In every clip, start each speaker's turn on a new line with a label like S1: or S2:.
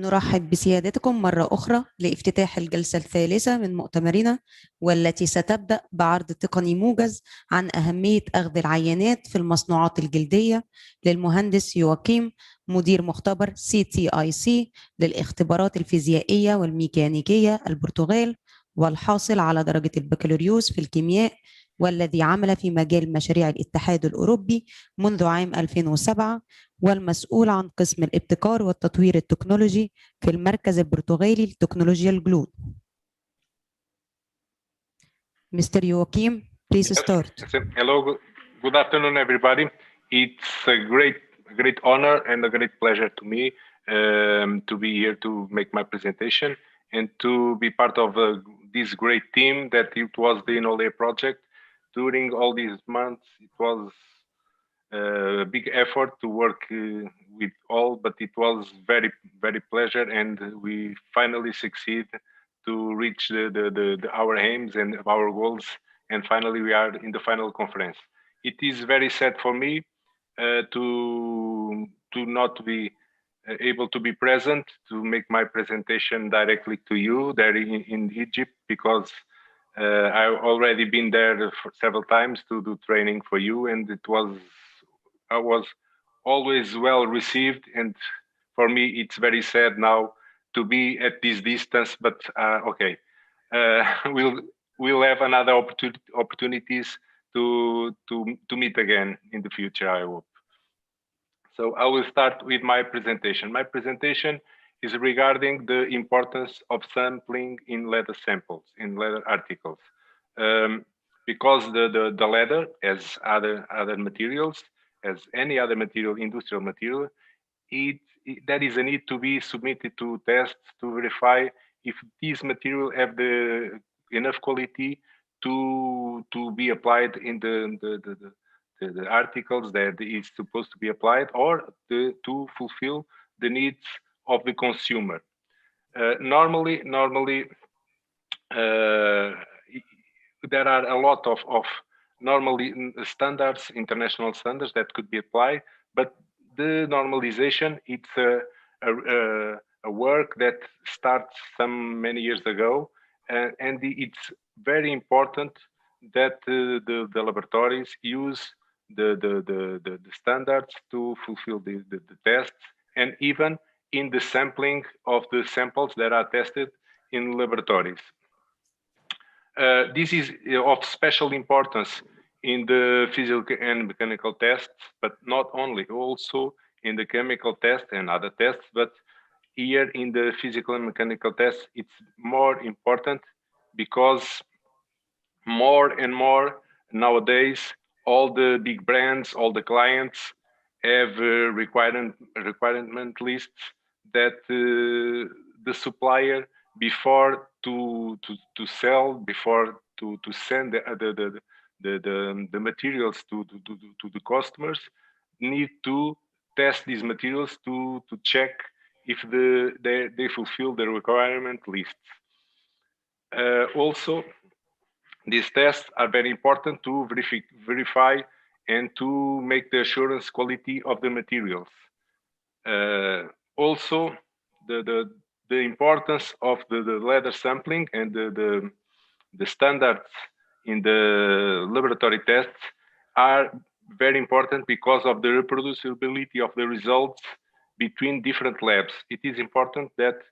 S1: نرحب بسيادتكم مرة أخرى لافتتاح الجلسة الثالثة من مؤتمرنا، والتي ستبدأ بعرض تقني موجز عن أهمية أخذ العينات في المصنوعات الجلدية للمهندس يواكيم، مدير مختبر CTIC للاختبارات الفيزيائية والميكانيكية البرتغال، والحاصل على درجة البكالوريوس في الكيمياء، والذي عمل في مجال مشاريع الاتحاد الأوروبي منذ عام 2007، والمسؤول عن قسم الابتكار والتطوير التكنولوجي في المركز البرتغالي لتكنولوجيا الجلود. Mr. Joachim, please start.
S2: Hello, good afternoon, everybody. It's a great honor and a great pleasure to me to be here to make my presentation and to be part of this great team that it was the INNOLEA project. During all these months, it was a big effort to work with all, but it was very pleasure, and we finally succeed to reach our aims and our goals, and finally we are in the final conference. It is very sad for me to not be able to be present to make my presentation directly to you there in Egypt, because I've already been there for several times to do training for you, and I was always well received, and for me it's very sad now to be at this distance, but okay, we'll have another opportunities to meet again in the future, I hope. So I will start with my presentation. My presentation is regarding the importance of sampling in leather samples, in leather articles, because the leather, as other materials, as any other material, industrial material, there is a need to be submitted to tests to verify if these material have the enough quality to be applied in the articles that is supposed to be applied, or to fulfill the needs of the consumer. Normally, there are a lot of normally standards, international standards that could be applied, but the normalization, it's a work that starts many years ago, and it's very important that the laboratories use the standards to fulfill the tests, and even in the sampling of the samples that are tested in laboratories. This is of special importance in the physical and mechanical tests, but not only, also in the chemical tests and other tests, but here in the physical and mechanical tests, it's more important because more and more nowadays, all the big brands, all the clients have requirement lists that the supplier, before to sell, before to send the materials to the customers, need to test these materials to check if they fulfill the requirement lists. Also, these tests are very important to verify and to make the assurance quality of the materials. Also, the importance of the leather sampling and the standards in the laboratory tests are very important because of the reproducibility of the results between different labs. It is important that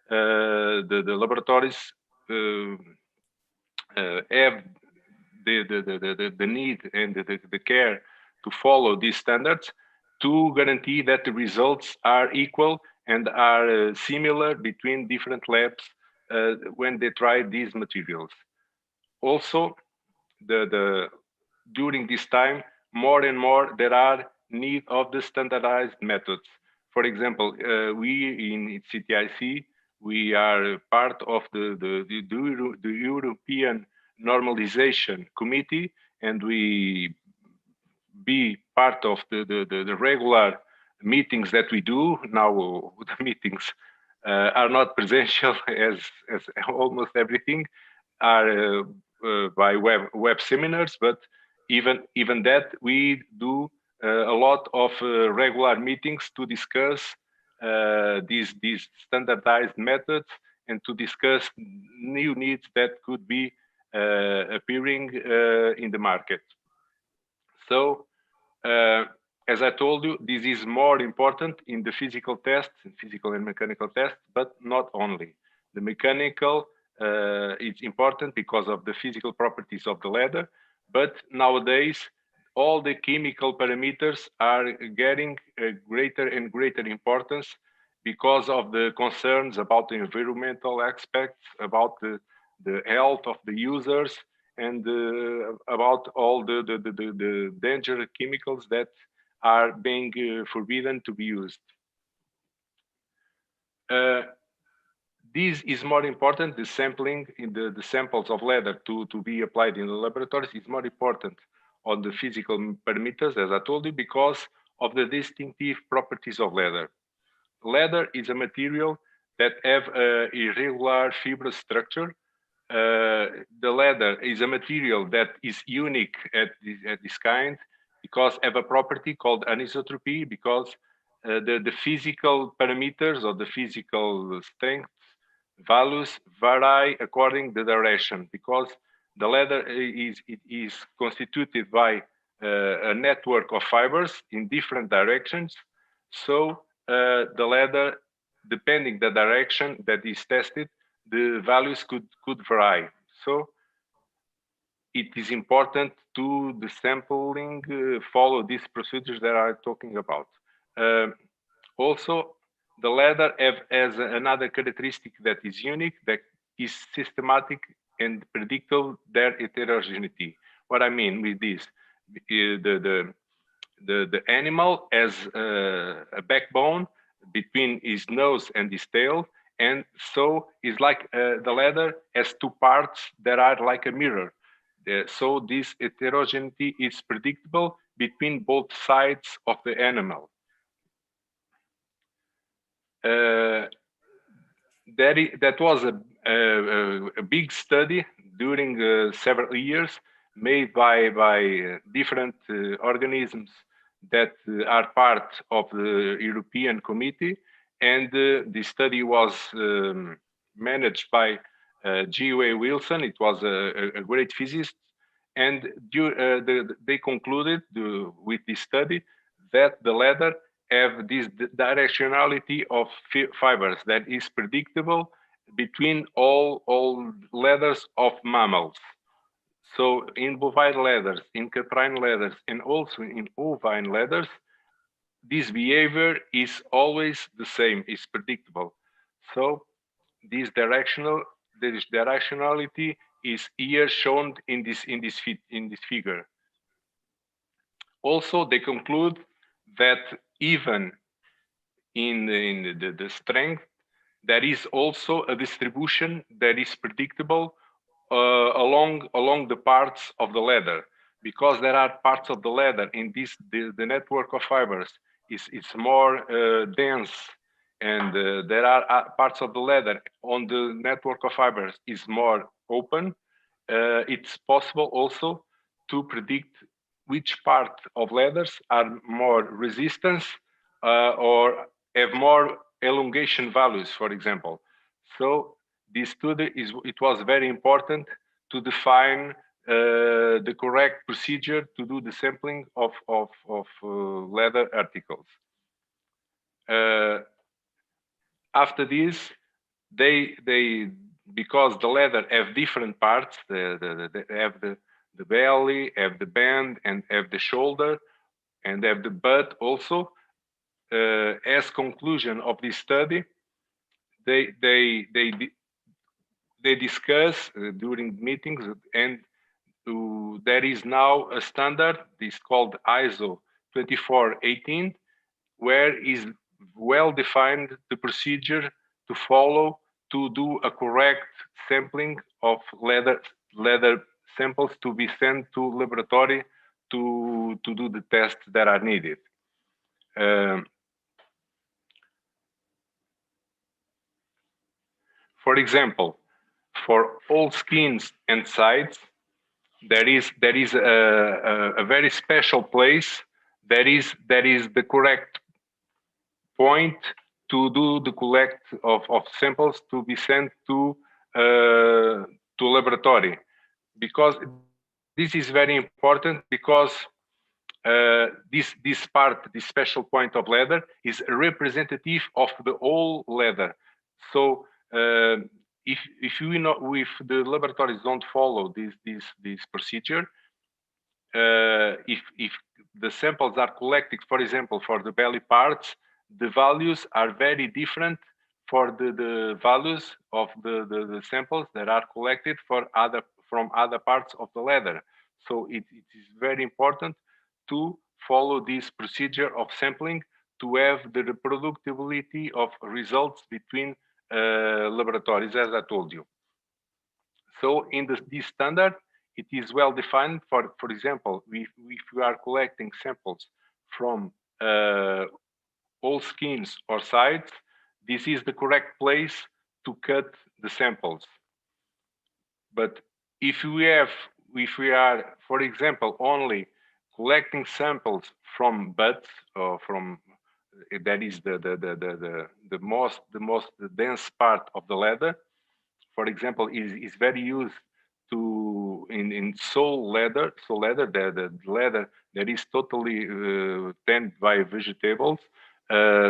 S2: the laboratories have the need and the care to follow these standards to guarantee that the results are equal and are similar between different labs when they try these materials. Also, during this time, more and more there are need of the standardized methods. For example, we in CTIC, we are part of the European Normalization Committee, and we be part of the regular meetings that we do. Now the meetings are not presential, as almost everything are by web seminars, but even that we do a lot of regular meetings to discuss these standardized methods and to discuss new needs that could be appearing in the market. So, as I told you, this is more important in the physical tests, physical and mechanical tests, but not only. The mechanical is important because of the physical properties of the leather, but nowadays all the chemical parameters are getting a greater and greater importance because of the concerns about the environmental aspects, about the health of the users, and about all the dangerous chemicals that are being forbidden to be used. This is more important, the sampling in the samples of leather to be applied in the laboratories is more important on the physical parameters, as I told you, because of the distinctive properties of leather. Leather is a material that have a irregular fibrous structure. The leather is a material that is unique at this kind because have a property called anisotropy, because the physical parameters or the physical strength values vary according to the direction, because the leather is constituted by a network of fibers in different directions. So the leather, depending the direction that is tested, the values could vary. So it is important to the sampling follow these procedures that I'm talking about. Also, the leather has another characteristic that is unique, that is systematic and predictable their heterogeneity. What I mean with this, the animal has a backbone between his nose and his tail, and so it's like the leather has two parts that are like a mirror. So this heterogeneity is predictable between both sides of the animal. That was a big study during several years made by different organisms that are part of the European Committee, and the study was managed by G.W. Wilson. It was a great physicist, and they concluded with this study that the leather have this directionality of fibers that is predictable between all leathers of mammals. So in bovine leathers, in caprine leathers, and also in ovine leathers, this behavior is always the same, is predictable. So this directionality is here shown in this figure. Also, they conclude that even in the strength, there is also a distribution that is predictable along the parts of the leather, because there are parts of the leather in this the network of fibers is more dense, and there are parts of the leather on the network of fibers is more open. It's possible also to predict which part of leathers are more resistance or have more elongation values, for example. So this study it was very important to define the correct procedure to do the sampling of leather articles. After this, they because the leather have different parts, they have the belly, have the band, and have the shoulder, and have the butt also. As conclusion of this study, they discuss during meetings, and there is now a standard, this called ISO 2418, where is well defined the procedure to follow to do a correct sampling of leather samples to be sent to laboratory to do the tests that are needed. For example, for all skins and sides, there is a very special place that is the correct point to do the collect of samples to be sent to laboratory, because this is very important, because this part, this special point of leather, is representative of the whole leather. So if we know, if the laboratories don't follow this procedure, if the samples are collected, for example, for the belly parts, the values are very different for the values of the samples that are collected from other parts of the leather. So it is very important to follow this procedure of sampling to have the reproducibility of results between laboratories, as I told you. So in this standard, it is well defined. For example, if we are collecting samples from all skins or sides, this is the correct place to cut the samples. But if we are, for example, only collecting samples from buds, or from, that is the most dense part of the leather, for example, is very used to in sole leather, the leather that is totally tanned by vegetables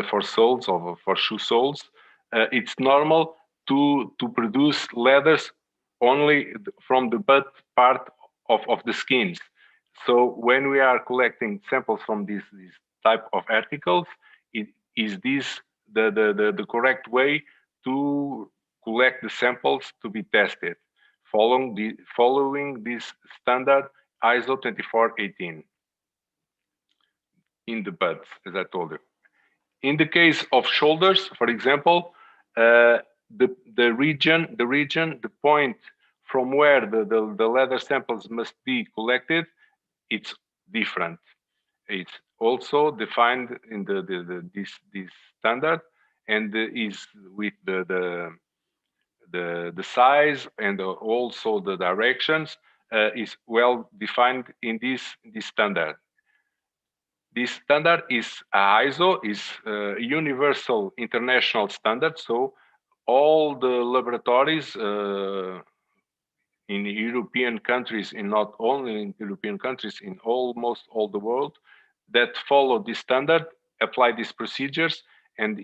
S2: for soles or for shoe soles. It's normal to produce leathers only from the bud part of the skins. So when we are collecting samples from this type of articles, is this the correct way to collect the samples to be tested, following this standard ISO 2418 in the buds, as I told you. In the case of shoulders, for example, the point from where the leather samples must be collected, it's different. It's also defined in this standard, and is with the size and also the directions is well defined in this standard. This standard is ISO, is a universal international standard. So all the laboratories in European countries, and not only in European countries, in almost all the world, that follow this standard, apply these procedures, and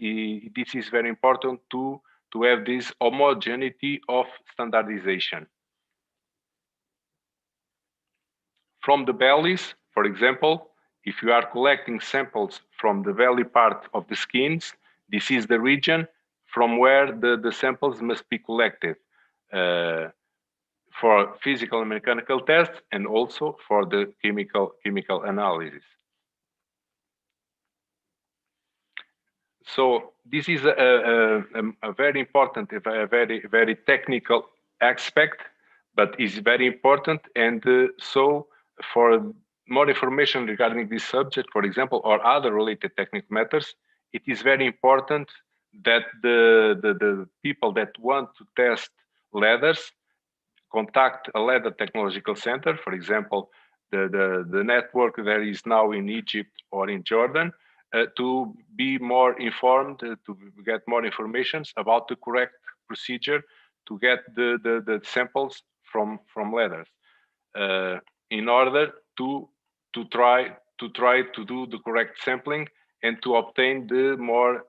S2: this is very important to have this homogeneity of standardization. From the bellies, for example, if you are collecting samples from the belly part of the skins, this is the region from where the samples must be collected for physical and mechanical tests, and also for the chemical analysis. So this is a very important, a very technical aspect, but is very important. And so for more information regarding this subject, for example, or other related technical matters, it is very important that the people that want to test leathers contact a leather technological center, for example, the network that is now in Egypt or in Jordan, to be more informed, to get more information about the correct procedure to get the samples from leathers, in order to try to do the correct sampling and to obtain the more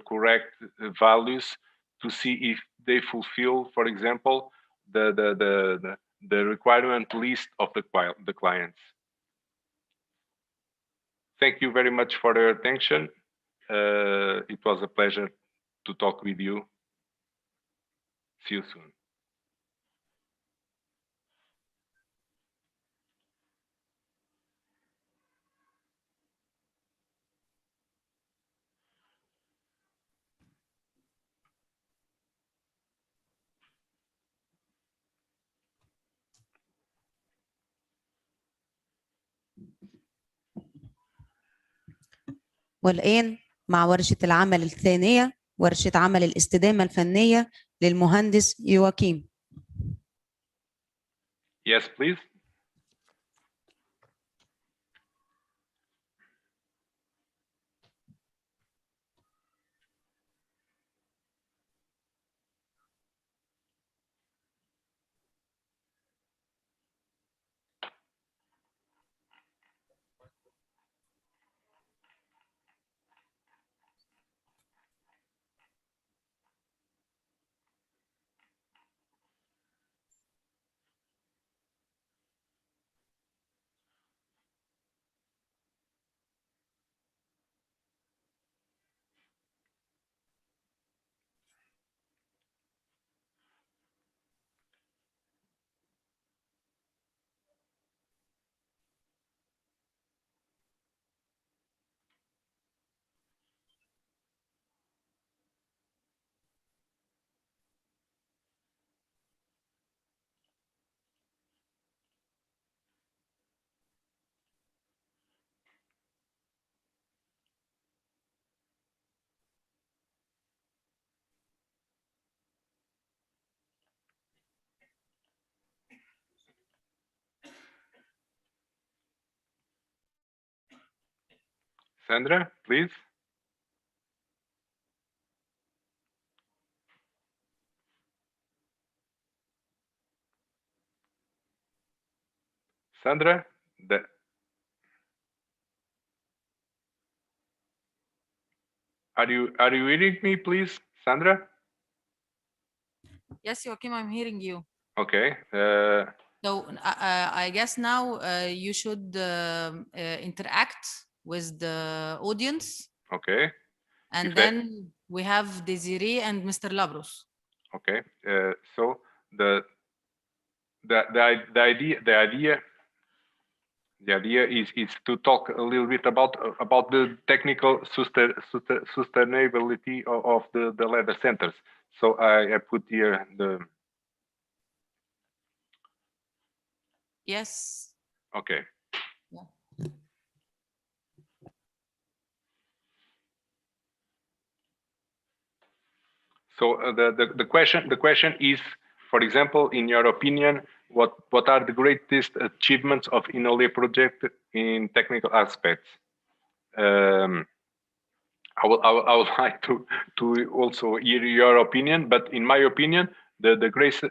S2: correct values, to see if they fulfill, for example, the requirement list of the clients. Thank you very much for your attention. It was a pleasure to talk with you. See you soon.
S1: والآن مع ورشة العمل الثانية، ورشة عمل الاستدامة الفنية للمهندس يواكيم.
S2: Yes, please. Sandra, please. Sandra, are you hearing me, please, Sandra?
S3: Yes, Joachim, I'm hearing you.
S2: Okay.
S3: So I guess now you should interact with the audience.
S2: Okay.
S3: And then we have Desiree and Mr. Labros.
S2: Okay. So the idea is to talk a little bit about the technical sustainability of the leather centers. So I put here the.
S3: Yes.
S2: Okay.
S3: Yeah.
S2: So the question is, for example, in your opinion, what are the greatest achievements of INNOLEA project in technical aspects? I would like to also hear your opinion, but in my opinion, the greatest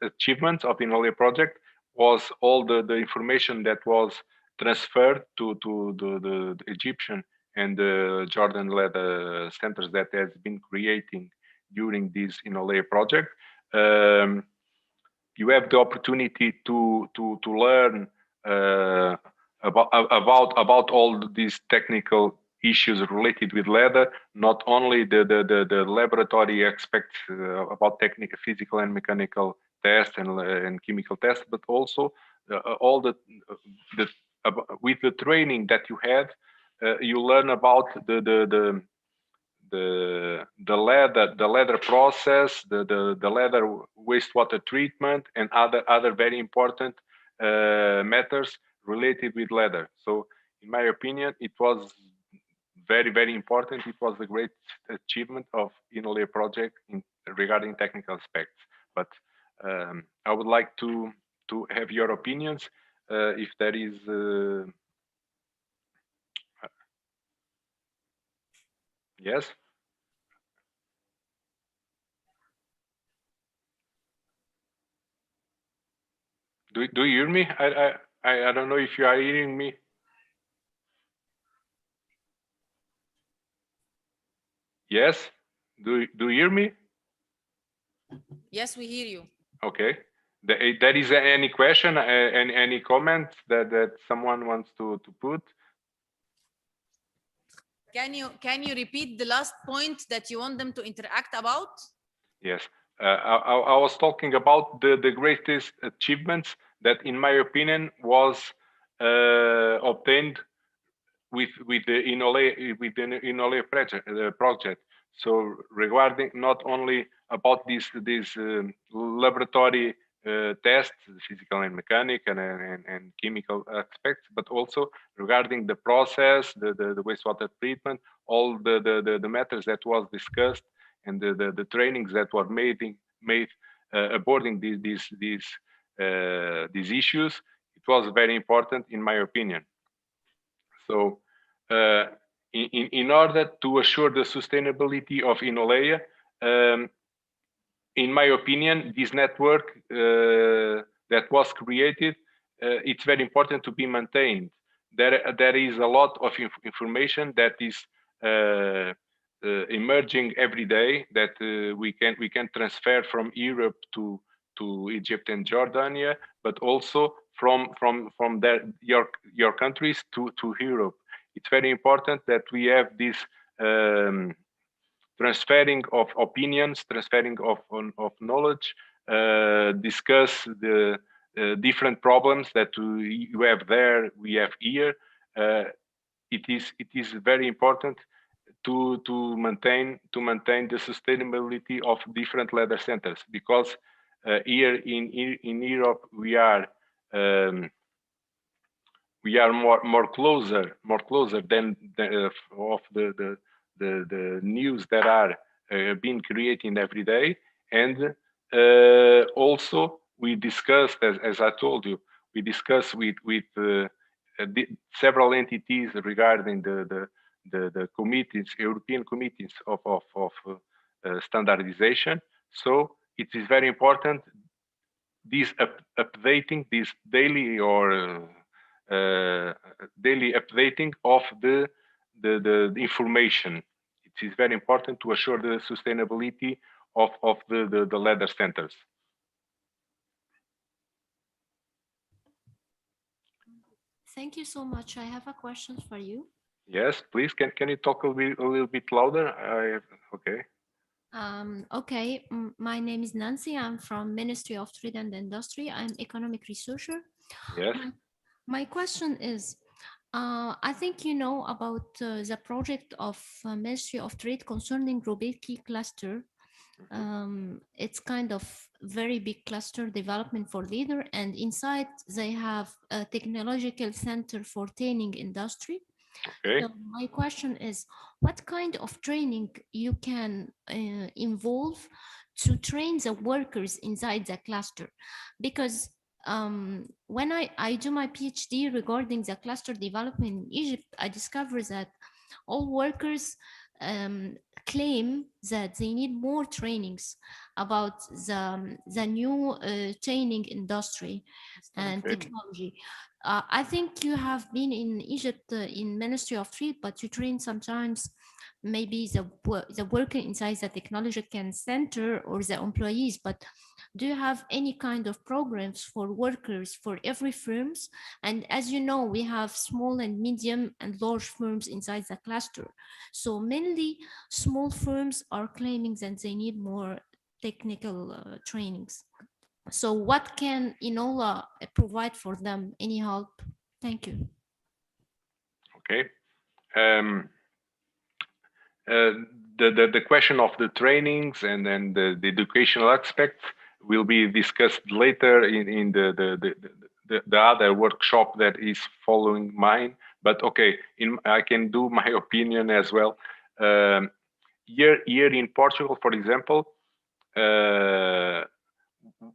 S2: achievement of the INNOLEA project was all the information that was transferred to the Egyptian and the Jordan leather centers that has been creating during this INNOLEA project. You have the opportunity to learn about all these technical issues related with leather, not only the laboratory aspects about technical, physical and mechanical tests and chemical tests, but also all the with the training that you have, you learn about the leather process, the leather wastewater treatment, and other very important matters related with leather. So, in my opinion, it was very important. It was a great achievement of INNOLEA project regarding technical aspects. But I would like to have your opinions if there is. Yes. Do you hear me? I don't know if you are hearing me. Yes. Do you hear me?
S3: Yes, we hear you.
S2: Okay. There is any question, any comment that someone wants to put?
S3: Can you repeat the last point that you want them to interact about?
S2: Yes. I was talking about the greatest achievements that, in my opinion, was obtained with the INNOLEA project. So regarding not only about these laboratory tests, physical and mechanical and chemical aspects, but also regarding the process, the wastewater treatment, all the matters that was discussed and the trainings that were made abording these issues. It was very important, in my opinion. So, in order to assure the sustainability of INNOLEA, in my opinion, this network that was created, it's very important to be maintained. There is a lot of information that is emerging every day that we can transfer from Europe to Egypt and Jordania, but also from your countries to Europe. It's very important that we have this transferring of opinions, transferring of knowledge, discuss the different problems that you have there, we have here. It is very important to maintain the sustainability of different leather centers, because here in Europe we are more closer than of the news that are being created every day. And also we discussed, as I told you, we discuss with several entities regarding the committees, European committees of standardization. So it is very important this updating, this daily or daily updating of the information. It is very important to assure the sustainability of the leather centers.
S4: Thank you so much. I have a question for you.
S2: Yes, please. Can you talk a little bit louder? Okay.
S4: Okay, my name is Nancy. I'm from Ministry of Trade and Industry. I'm economic researcher.
S2: Yes.
S4: My question is, I think you know about the project of Ministry of Trade concerning Robeki cluster. It's kind of very big cluster development for leader, and inside they have a technological center for training industry.
S2: Okay.
S4: So my question is, what kind of training you can involve to train the workers inside the cluster? Because when I do my PhD regarding the cluster development in Egypt, I discovered that all workers claim that they need more trainings about the new training industry and technology. I think you have been in Egypt in Ministry of Trade, but you train sometimes maybe the worker inside the technological center or the employees. But do you have any kind of programs for workers for every firms? And as you know, we have small and medium and large firms inside the cluster. So mainly small firms are claiming that they need more technical trainings. So what can INNOLEA provide for them? Any help? Thank you.
S2: Okay. The question of the trainings and then the educational aspects will be discussed later in the other workshop that is following mine. But okay, I can do my opinion as well. Here in Portugal, for example,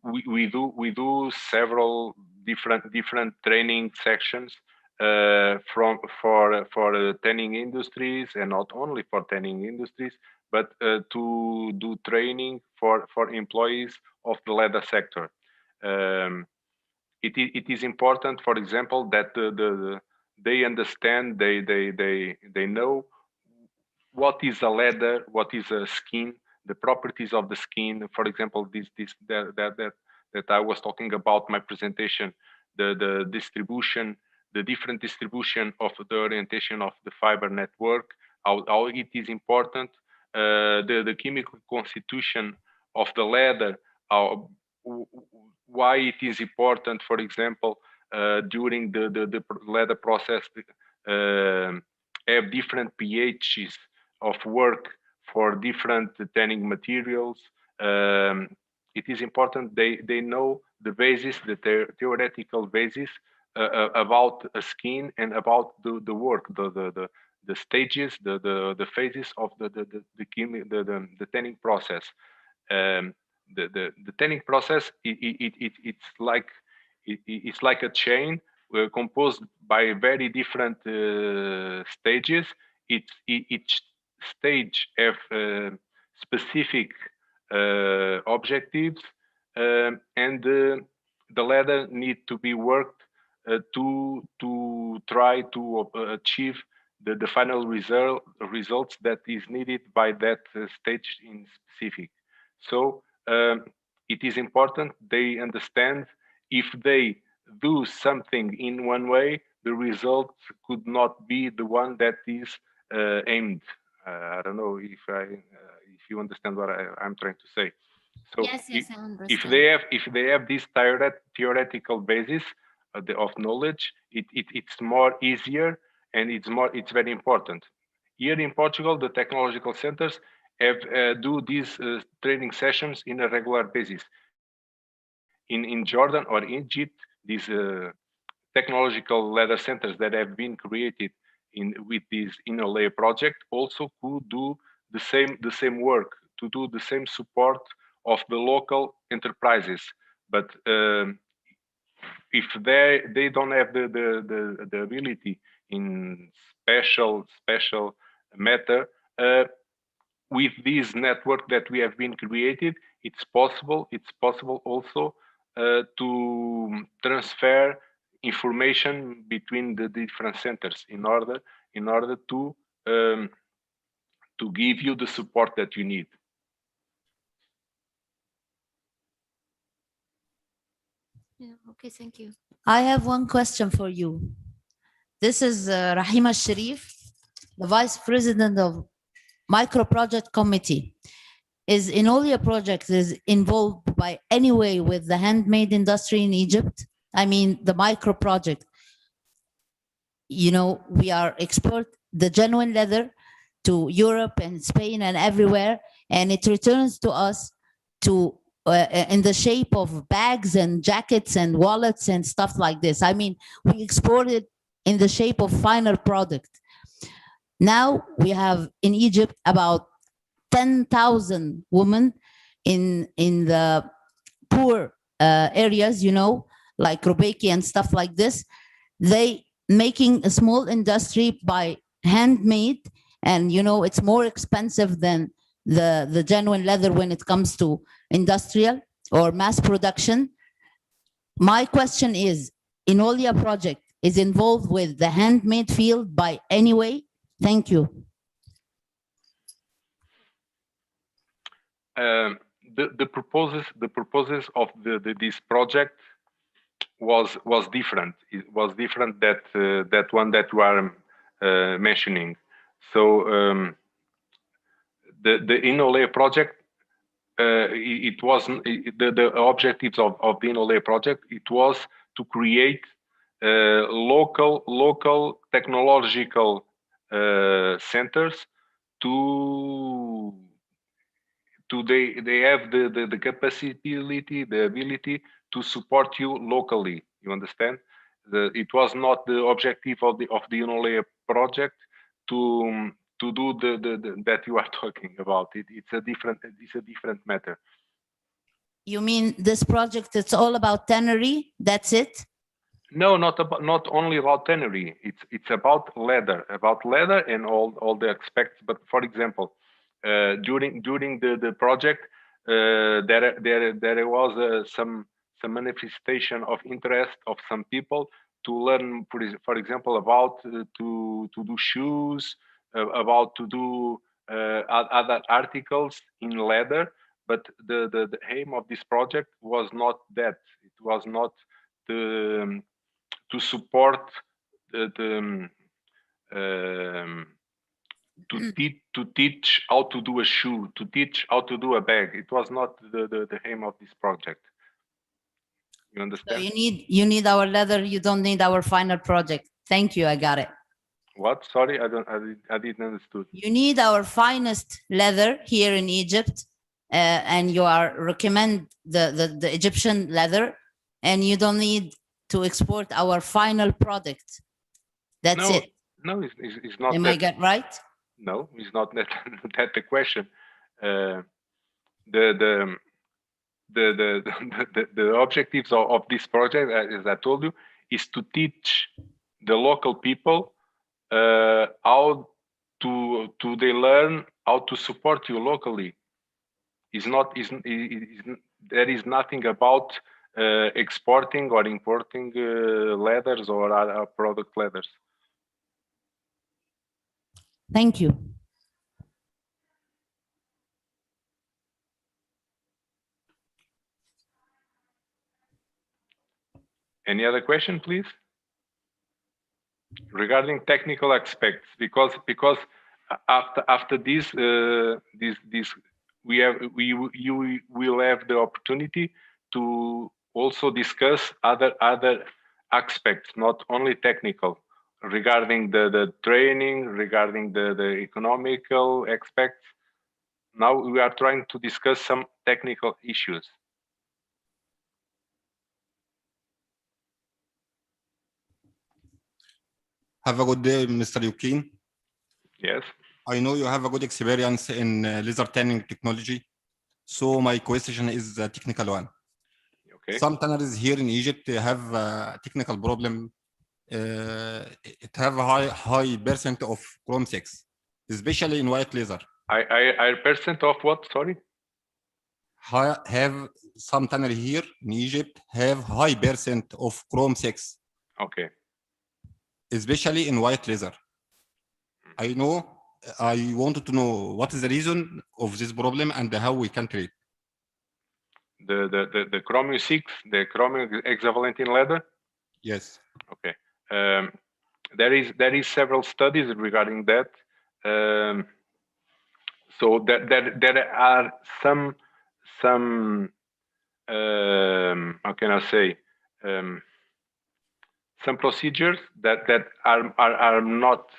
S2: we do several different training sections for tanning industries, and not only for tanning industries, but to do training for employees of the leather sector. It is important, for example, that they understand, they know what is a leather, what is a skin, the properties of the skin. For example, that I was talking about my presentation, the distribution, the different distribution of the orientation of the fiber network, how it is important, the chemical constitution of the leather, why it is important, for example, during the leather process, have different pHs of work for different tanning materials. It is important they know the basis, the theoretical basis about a skin and about the work, the stages, the phases of the tanning process. The tanning process, it's like a chain composed by very different stages. Each stage have specific objectives, and the leather need to be worked to try to achieve the final results that is needed by that stage in specific. So it is important they understand, if they do something in one way, the result could not be the one that is aimed. I don't know if you understand what I'm trying to say. So
S4: yes, I understand.
S2: if they have this theoretical basis of knowledge, it's more easier, and it's very important. Here in Portugal, the technological centers have do these training sessions in a regular basis. In Jordan or Egypt, these technological leather centers that have been created with this INNOLEA project also could do the same work, to do the same support of the local enterprises. But if they don't have the ability in special matter, with this network that we have been created, it's possible also to transfer information between the different centers in order to give you the support that you need.
S4: Yeah, okay, thank you.
S5: I have one question for you. This is Rahima Sharif, the Vice President of Micro Project Committee. Is INNOLEA project is involved by any way with the handmade industry in Egypt? I mean, the micro project. You know, we are export the genuine leather to Europe and Spain and everywhere, and it returns to us to in the shape of bags and jackets and wallets and stuff like this. I mean, we export it in the shape of final product. Now we have in Egypt about 10,000 women in the poor areas, you know, like Robeki and stuff like this. They making a small industry by handmade, and you know it's more expensive than the genuine leather when it comes to industrial or mass production. My question is, INNOLEA project is involved with the handmade field by any way? Thank you.
S2: The proposals of this project was different. It was different that one that you are mentioning. So the INNOLEA project, it wasn't the objectives of the INNOLEA project. It was to create local technological centers they have the capacity, the ability to support you locally. You understand? It was not the objective of the INNOLEA project to do that you are talking about. It's a different matter.
S5: You mean this project, it's all about tannery? That's it?
S2: No, not only about tannery. It's about leather and all the aspects. But for example, during the project, there was some manifestation of interest of some people to learn, for example, about to do shoes, about to do other articles in leather. But the aim of this project was not that. It was not to support to teach how to do a shoe, to teach how to do a bag. It was not the aim of this project. You understand?
S5: So you need our leather. You don't need our final project. Thank you. I got it.
S2: What? Sorry, I didn't understood.
S5: You need our finest leather here in Egypt, and you are recommend the Egyptian leather, and you don't need to export our final product. That's it.
S2: No, it's not.
S5: Am I get right?
S2: No, it's not that the question. The objectives of this project, as I told you, is to teach the local people how to they learn how to support you locally. There is nothing about exporting or importing leathers or other product leathers.
S5: Thank you.
S2: Any other question, please? Regarding technical aspects, because after this you will have the opportunity to also discuss other aspects, not only technical, regarding the training, regarding the economical aspects. Now we are trying to discuss some technical issues.
S6: Have a good day, Mr. Yukin.
S2: Yes.
S6: I know you have a good experience in laser tanning technology. So my question is a technical one.
S2: Okay.
S6: Some tanneries here in Egypt they have a technical problem. It have a high percent of chrome 6, especially in white laser.
S2: I percent of what? Sorry.
S6: Have some tannery here in Egypt have high percent of chrome 6,
S2: Okay.
S6: especially in white laser. I wanted to know what is the reason of this problem and how we can treat.
S2: The chromium 6, the chromium hexavalent in leather.
S6: Yes.
S2: Okay. There is several studies regarding that. So there are some how can I say, some procedures that are not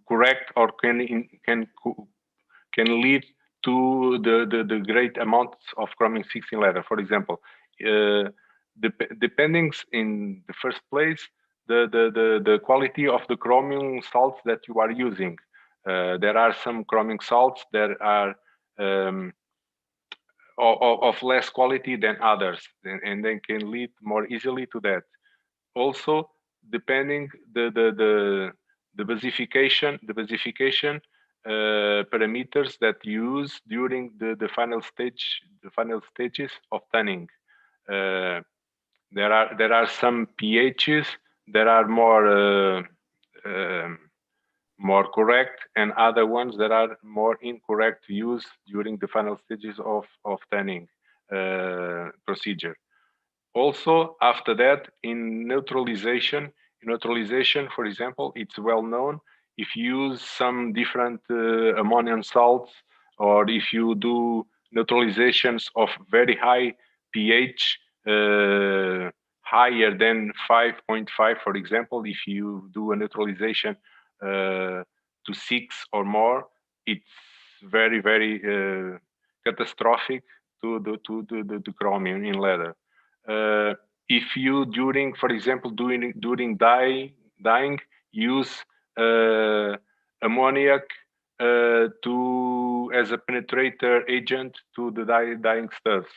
S2: correct or can lead to the great amounts of chromium 6 in leather. For example, depending in the first place the quality of the chromium salts that you are using. There are some chromium salts that are of less quality than others, and they can lead more easily to that. Also, depending the basification parameters that you use during the final stages of tanning. There are some pHs that are more correct, and other ones that are more incorrect to use during the final stages of tanning procedure. Also, after that, in neutralization, for example, it's well known. If you use some different ammonium salts, or if you do neutralizations of very high pH, higher than 5.5, for example, if you do a neutralization to 6 or more, it's very, very catastrophic to the chromium in leather. If you for example, during dyeing, use ammoniac as a penetrator agent to the dyeing stuffs.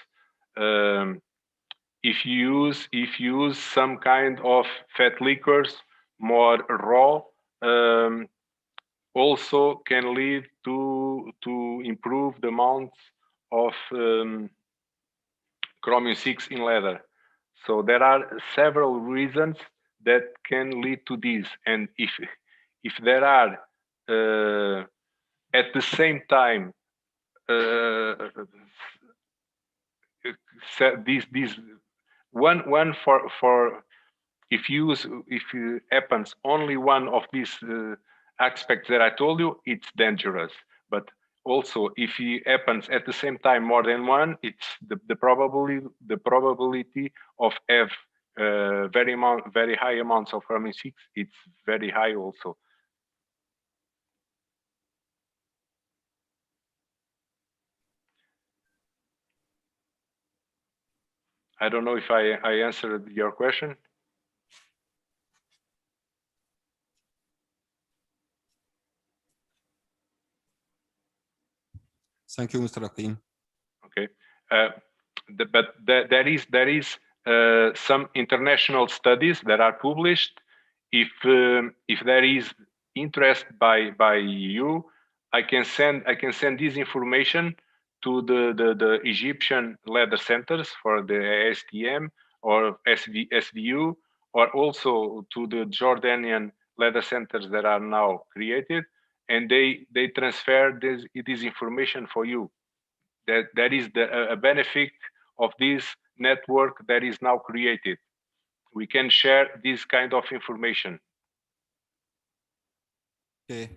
S2: If you use some kind of fat liquors, more raw, also can lead to improve the amounts of chromium 6 in leather. So there are several reasons that can lead to this, and if there are at the same time this one for if happens only one of these aspects that I told you, it's dangerous. But also, if it happens at the same time more than one, it's the probability of have very high amounts of chromium 6. It's very high also. I don't know if I answered your question.
S6: Thank you, Mr. Akin.
S2: Okay, but there is some international studies that are published. If there is interest by you, I can send this information to the Egyptian leather centers for the ASTM or SVU, or also to the Jordanian leather centers that are now created, and they transfer this information for you. That is a benefit of this network that is now created. We can share this kind of information.
S6: Okay.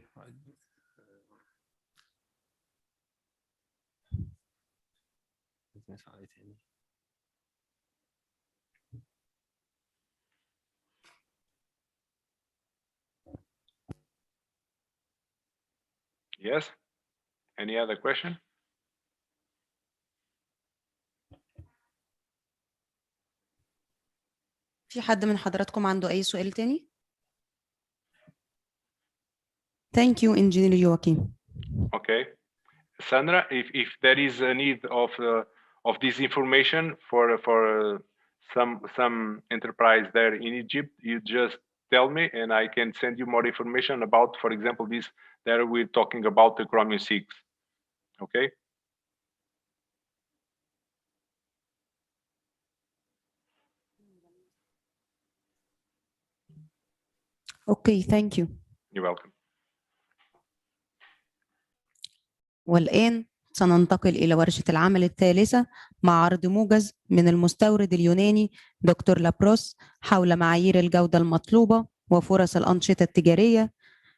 S2: Yes? Any other question?
S1: في حد من حضراتكم عنده أي سؤال تاني؟ Thank you, Engineer Joaquin.
S2: Okay. Sandra, if there is a need of this information for some enterprise there in Egypt, you just tell me and I can send you more information about, for example, this that we're talking about the Chromium 6. Okay.
S1: Okay, thank you.
S2: You're welcome.
S1: والآن سننتقل إلى ورشة العمل الثالثة مع عرض موجز من المستورد اليوناني دكتور لابروس حول معايير الجودة المطلوبة وفرص الأنشطة التجارية.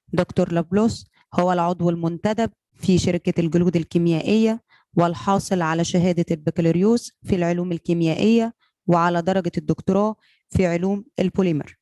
S1: دكتور لابروس هو العضو المنتدب في شركة الجلود الكيميائية والحاصل على شهادة البكالوريوس في العلوم الكيميائية وعلى درجة الدكتوراه في علوم البوليمر.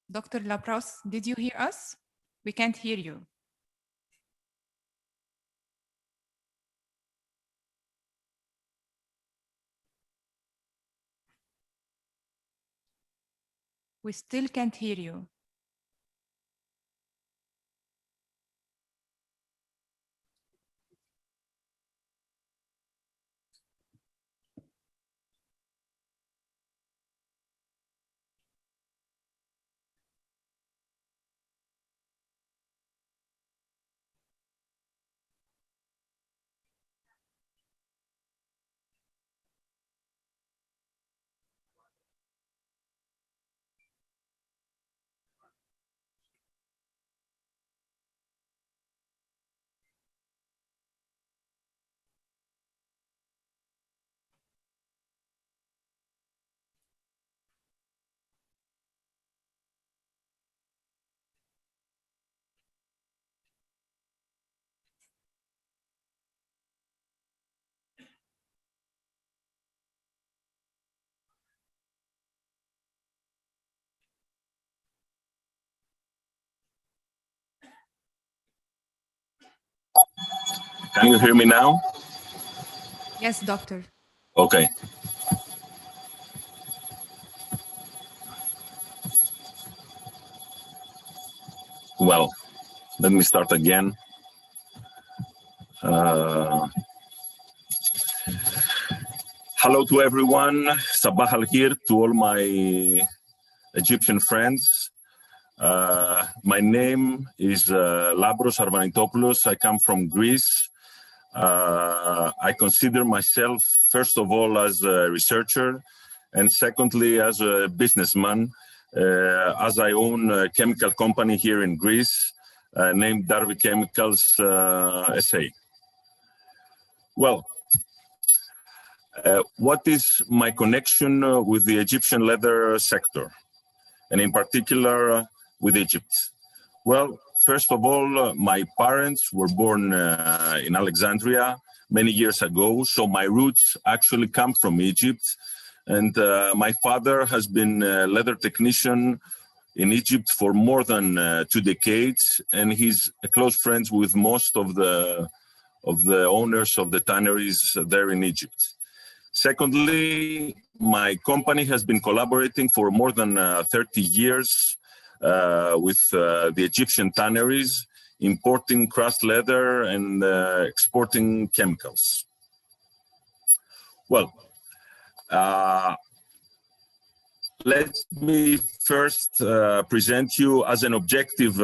S7: Dr. Lapros, did you hear us? We can't hear you. We still can't hear you.
S8: Can you hear me now?
S7: Yes, doctor.
S8: Okay. Well, let me start again. Hello to everyone. Sabah al-Khair to all my Egyptian friends. My name is Labros Arvanitopoulos. I come from Greece. I consider myself, first of all, as a researcher, and secondly, as a businessman, as I own a chemical company here in Greece named Darvi Chemicals SA. Well, what is my connection with the Egyptian leather sector, and in particular with Egypt? Well, first of all, my parents were born in Alexandria many years ago, so my roots actually come from Egypt. And my father has been a leather technician in Egypt for more than 2 decades, and he's close friends with most of the owners of the tanneries there in Egypt. Secondly, my company has been collaborating for more than 30 years with the Egyptian tanneries, importing crust leather and exporting chemicals. Well, let me first present you as an objective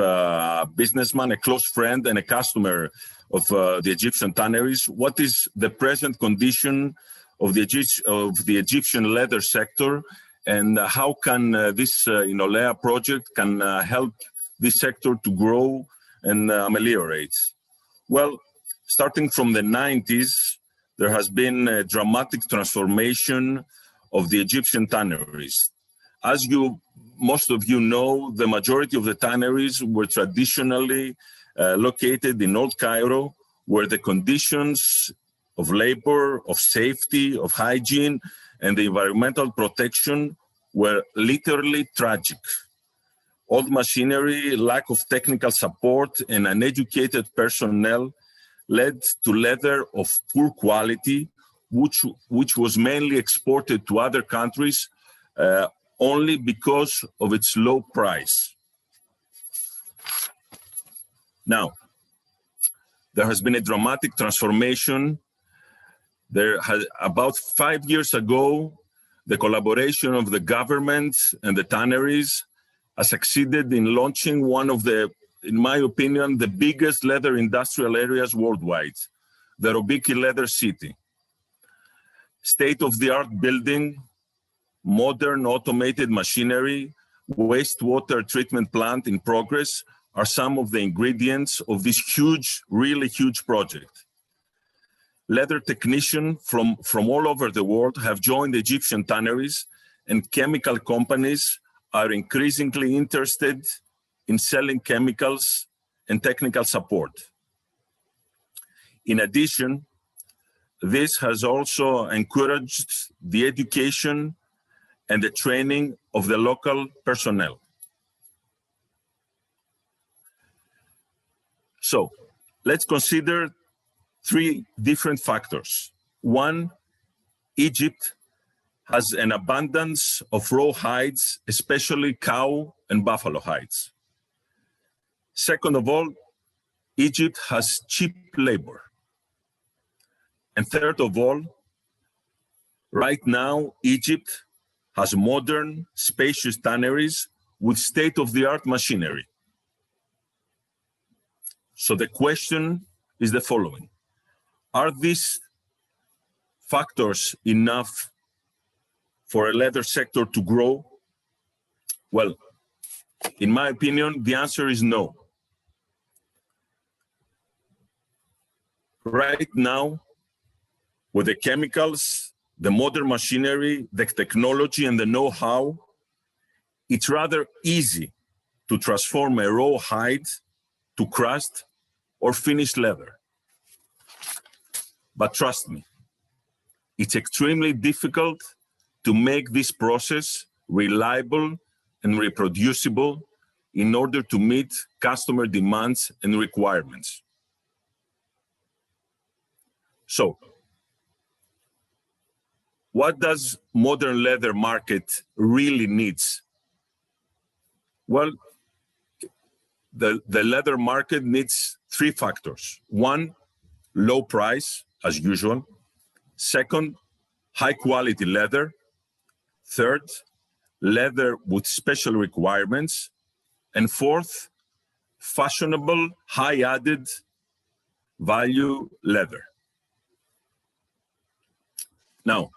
S8: businessman, a close friend and a customer of the Egyptian tanneries. What is the present condition of the Egyptian leather sector, and how can this INNOLEA project can help this sector to grow and ameliorate? Well, starting from the 90s, there has been a dramatic transformation of the Egyptian tanneries. As most of you know, the majority of the tanneries were traditionally located in Old Cairo, where the conditions of labor, of safety, of hygiene, and the environmental protection were literally tragic. Old machinery, lack of technical support, and uneducated personnel led to leather of poor quality, which was mainly exported to other countries only because of its low price. Now, there has been a dramatic transformation. About 5 years ago, the collaboration of the government and the tanneries has succeeded in launching one of the, in my opinion, the biggest leather industrial areas worldwide, the Robiki Leather City. State-of-the-art building, modern automated machinery, wastewater treatment plant in progress are some of the ingredients of this huge, really huge project. Leather technicians from all over the world have joined Egyptian tanneries, and chemical companies are increasingly interested in selling chemicals and technical support. In addition, this has also encouraged the education and the training of the local personnel. So let's consider 3 different factors. 1, Egypt has an abundance of raw hides, especially cow and buffalo hides. Second of all, Egypt has cheap labor. And third of all, right now, Egypt has modern, spacious tanneries with state-of-the-art machinery. So the question is the following. Are these factors enough for a leather sector to grow? Well, in my opinion, the answer is no. Right now, with the chemicals, the modern machinery, the technology, and the know-how, it's rather easy to transform a raw hide to crust or finished leather. But trust me, it's extremely difficult to make this process reliable and reproducible in order to meet customer demands and requirements. So, what does modern leather market really needs? Well, the leather market needs 3 factors. 1, low price, as usual. 2nd, high quality leather. 3rd, leather with special requirements. And 4th, fashionable, high added value leather. Now,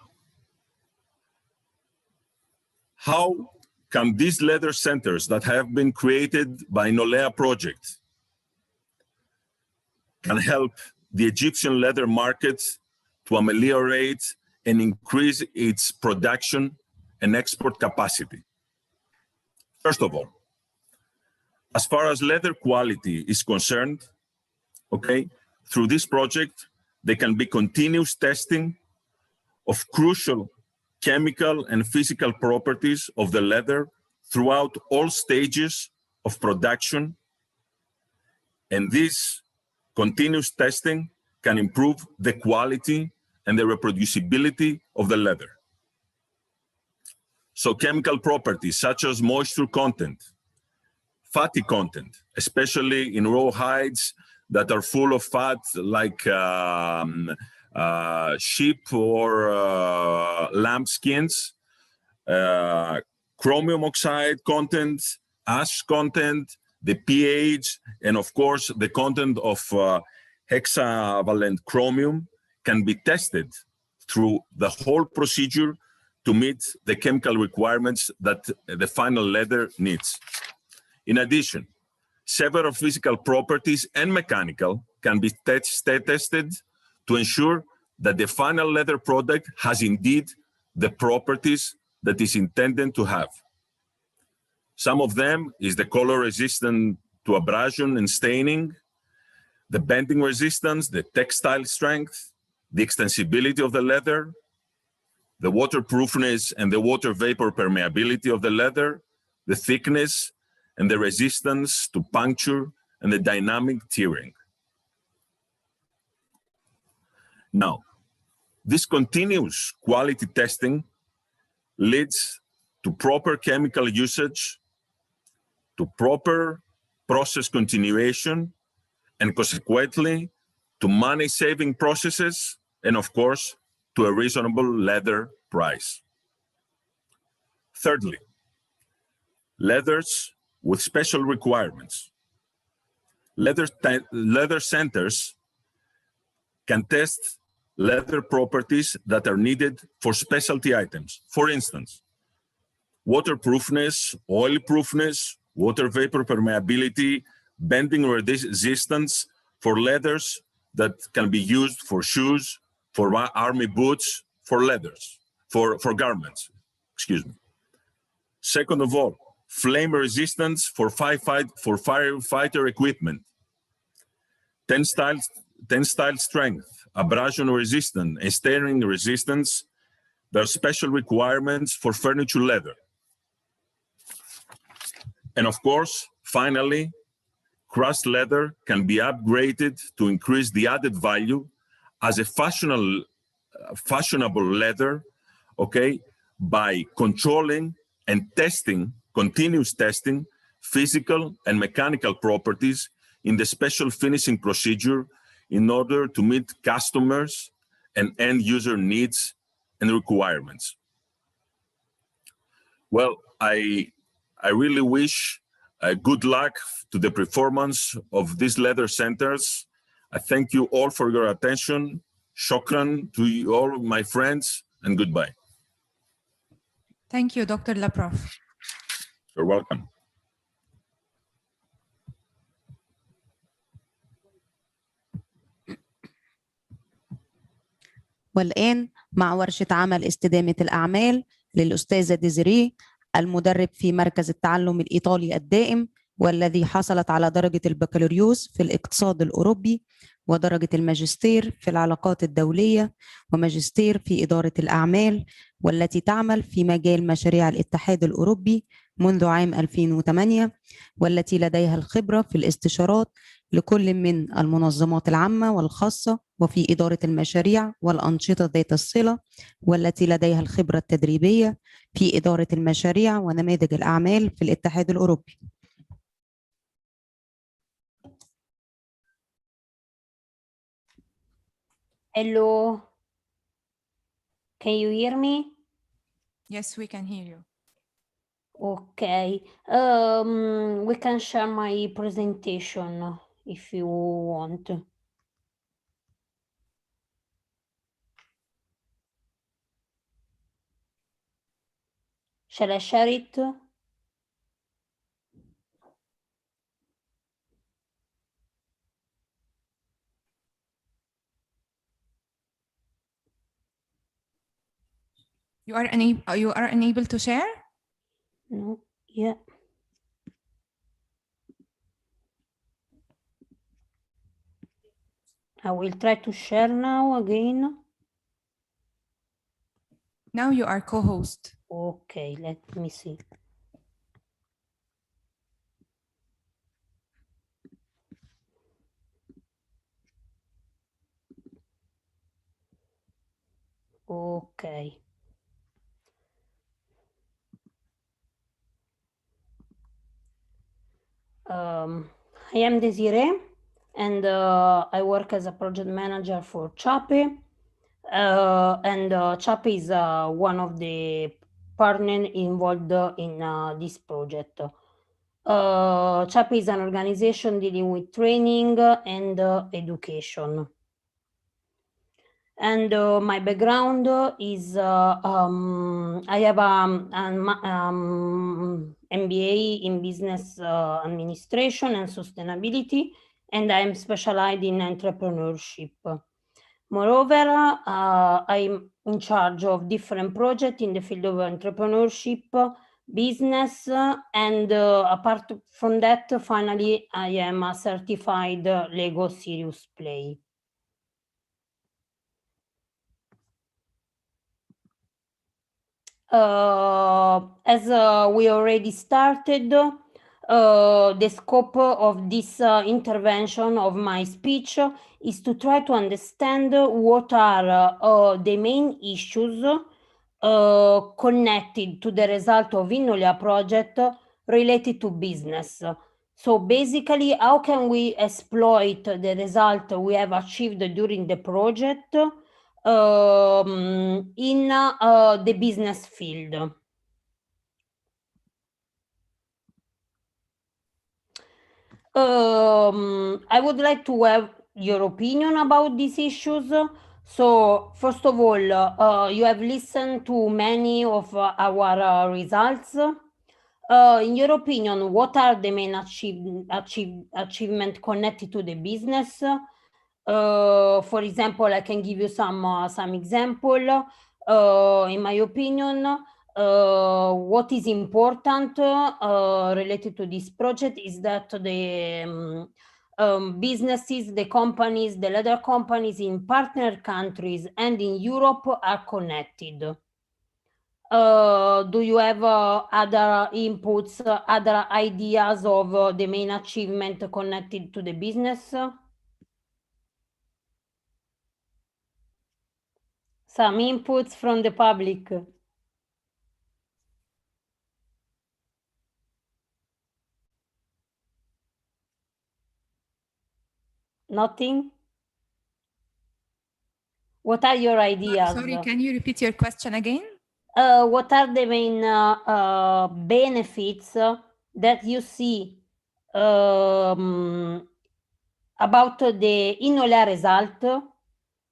S8: how can these leather centers that have been created by INNOLEA project can help the Egyptian leather market to ameliorate and increase its production and export capacity? First of all, as far as leather quality is concerned, okay, through this project, there can be continuous testing of crucial chemical and physical properties of the leather throughout all stages of production. And this continuous testing can improve the quality and the reproducibility of the leather. So chemical properties such as moisture content, fatty content, especially in raw hides that are full of fat like sheep or lamb skins, chromium oxide content, ash content, the pH, and of course the content of hexavalent chromium can be tested through the whole procedure to meet the chemical requirements that the final leather needs. In addition, several physical properties and mechanical can be tested to ensure that the final leather product has indeed the properties that is intended to have. Some of them is the color resistant to abrasion and staining, the bending resistance, the textile strength, the extensibility of the leather, the waterproofness and the water vapor permeability of the leather, the thickness and the resistance to puncture and the dynamic tearing. Now, this continuous quality testing leads to proper chemical usage, to proper process continuation, and consequently to money-saving processes, and of course, to a reasonable leather price. Thirdly, leathers with special requirements. Leather centers can test leather properties that are needed for specialty items. For instance, waterproofness, oil-proofness, water vapor permeability, bending resistance for leathers that can be used for shoes, for army boots, for leathers, for garments, excuse me. Second of all, flame resistance for firefighter equipment, tensile strength, abrasion resistance, and staining resistance. There are special requirements for furniture leather. And of course, finally, crushed leather can be upgraded to increase the added value as a fashionable leather, okay, by controlling and testing, continuous testing, physical and mechanical properties in the special finishing procedure in order to meet customers and end user needs and requirements. Well, I really wish good luck to the performance of these leather centers. I thank you all for your attention. Shukran to you all, my friends, and goodbye.
S7: Thank you, Dr. Laprof.
S8: You're welcome.
S1: والآن مع ورشة عمل استدامة الأعمال للأستاذة ديزيري، المدرب في مركز التعلم الإيطالي الدائم، والذي حصلت على درجة البكالوريوس في الاقتصاد الأوروبي ودرجة الماجستير في العلاقات الدولية وماجستير في إدارة الأعمال، والتي تعمل في مجال مشاريع الاتحاد الأوروبي منذ عام 2008، والتي لديها الخبرة في الاستشارات لكل من المنظمات العامة والخاصة وفي إدارة المشاريع والأنشطة ذات الصلة، والتي لديها الخبرة التدريبية في إدارة المشاريع ونماذج الأعمال في الاتحاد الأوروبي.
S9: Hello. Can you hear me?
S7: Yes, we can hear you.
S9: Okay. We can share my presentation if you want. Shall I share it?
S7: You are unable to share?
S9: No. Yeah. I will try to share now again.
S7: Now you are co-host.
S9: Okay, let me see. Okay. I am Desiree, and I work as a project manager for CHAPE. CHAPE is one of the partners involved in this project. CHAPE is an organization dealing with training and education. And my background is I have an MBA in business administration and sustainability, and I am specialized in entrepreneurship. Moreover, I'm in charge of different projects in the field of entrepreneurship, business, and apart from that, finally, I am a certified Lego Serious Play. As we already started, the scope of this intervention of my speech is to try to understand what are the main issues connected to the result of INNOLEA project related to business. So basically, how can we exploit the result we have achieved during the project in the business field? I would like to have your opinion about these issues. So, first of all, you have listened to many of our results. In your opinion, what are the main achievement connected to the business? For example, I can give you some example. In my opinion, what is important related to this project is that the businesses, the companies, the leather companies in partner countries and in Europe are connected. Do you have other inputs, other ideas of the main achievement connected to the business? Some inputs from the public. Nothing? What are your ideas?
S7: Sorry, can you repeat your question again?
S9: What are the main benefits that you see about the INNOLEA result,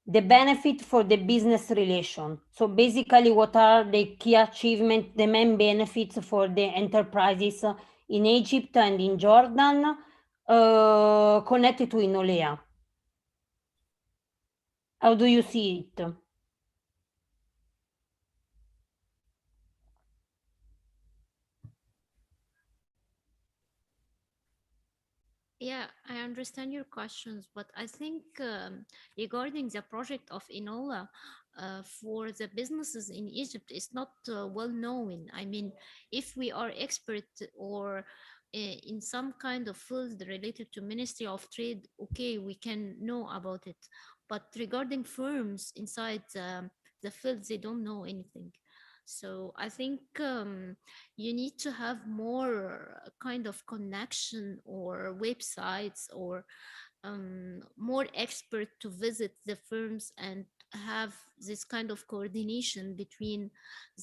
S9: the benefit for the business relation? So basically, what are the key achievements, the main benefits for the enterprises in Egypt and in Jordan connected to INNOLEA? How do you see it?
S4: Yeah, I understand your questions, but I think regarding the project of INNOLEA for the businesses in Egypt is not well known. I mean, if we are expert or in some kind of field related to Ministry of Trade, okay, we can know about it. But regarding firms inside the field, they don't know anything. So I think you need to have more kind of connection or websites or more expert to visit the firms and have this kind of coordination between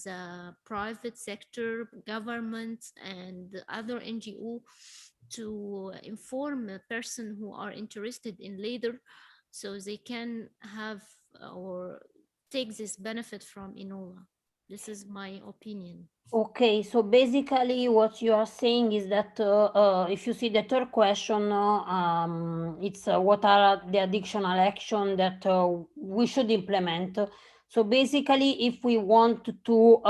S4: the private sector, government, and the other NGO to inform a person who are interested in leather so they can have or take this benefit from INNOLEA. This is my opinion.
S9: Okay, so basically what you are saying is that if you see the third question, it's what are the additional action that we should implement. So basically, if we want to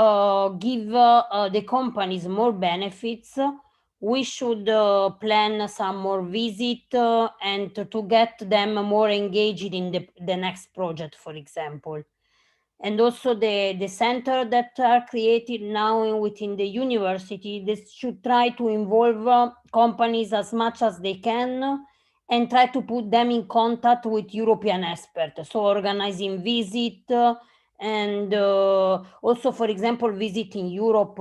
S9: give the companies more benefits, we should plan some more visit and to get them more engaged in the next project, for example. And also the center that are created now within the university, this should try to involve companies as much as they can and try to put them in contact with European experts. So organizing visit and also, for example, visiting Europe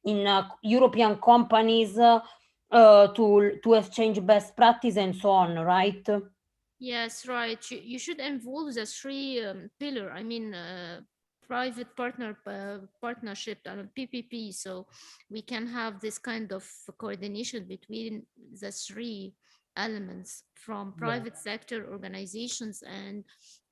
S9: in European companies to exchange best practice and so on, right?
S4: Yes, right. You should involve the three pillar. I mean, private partnership and PPP. So we can have this kind of coordination between the three elements from private sector organizations and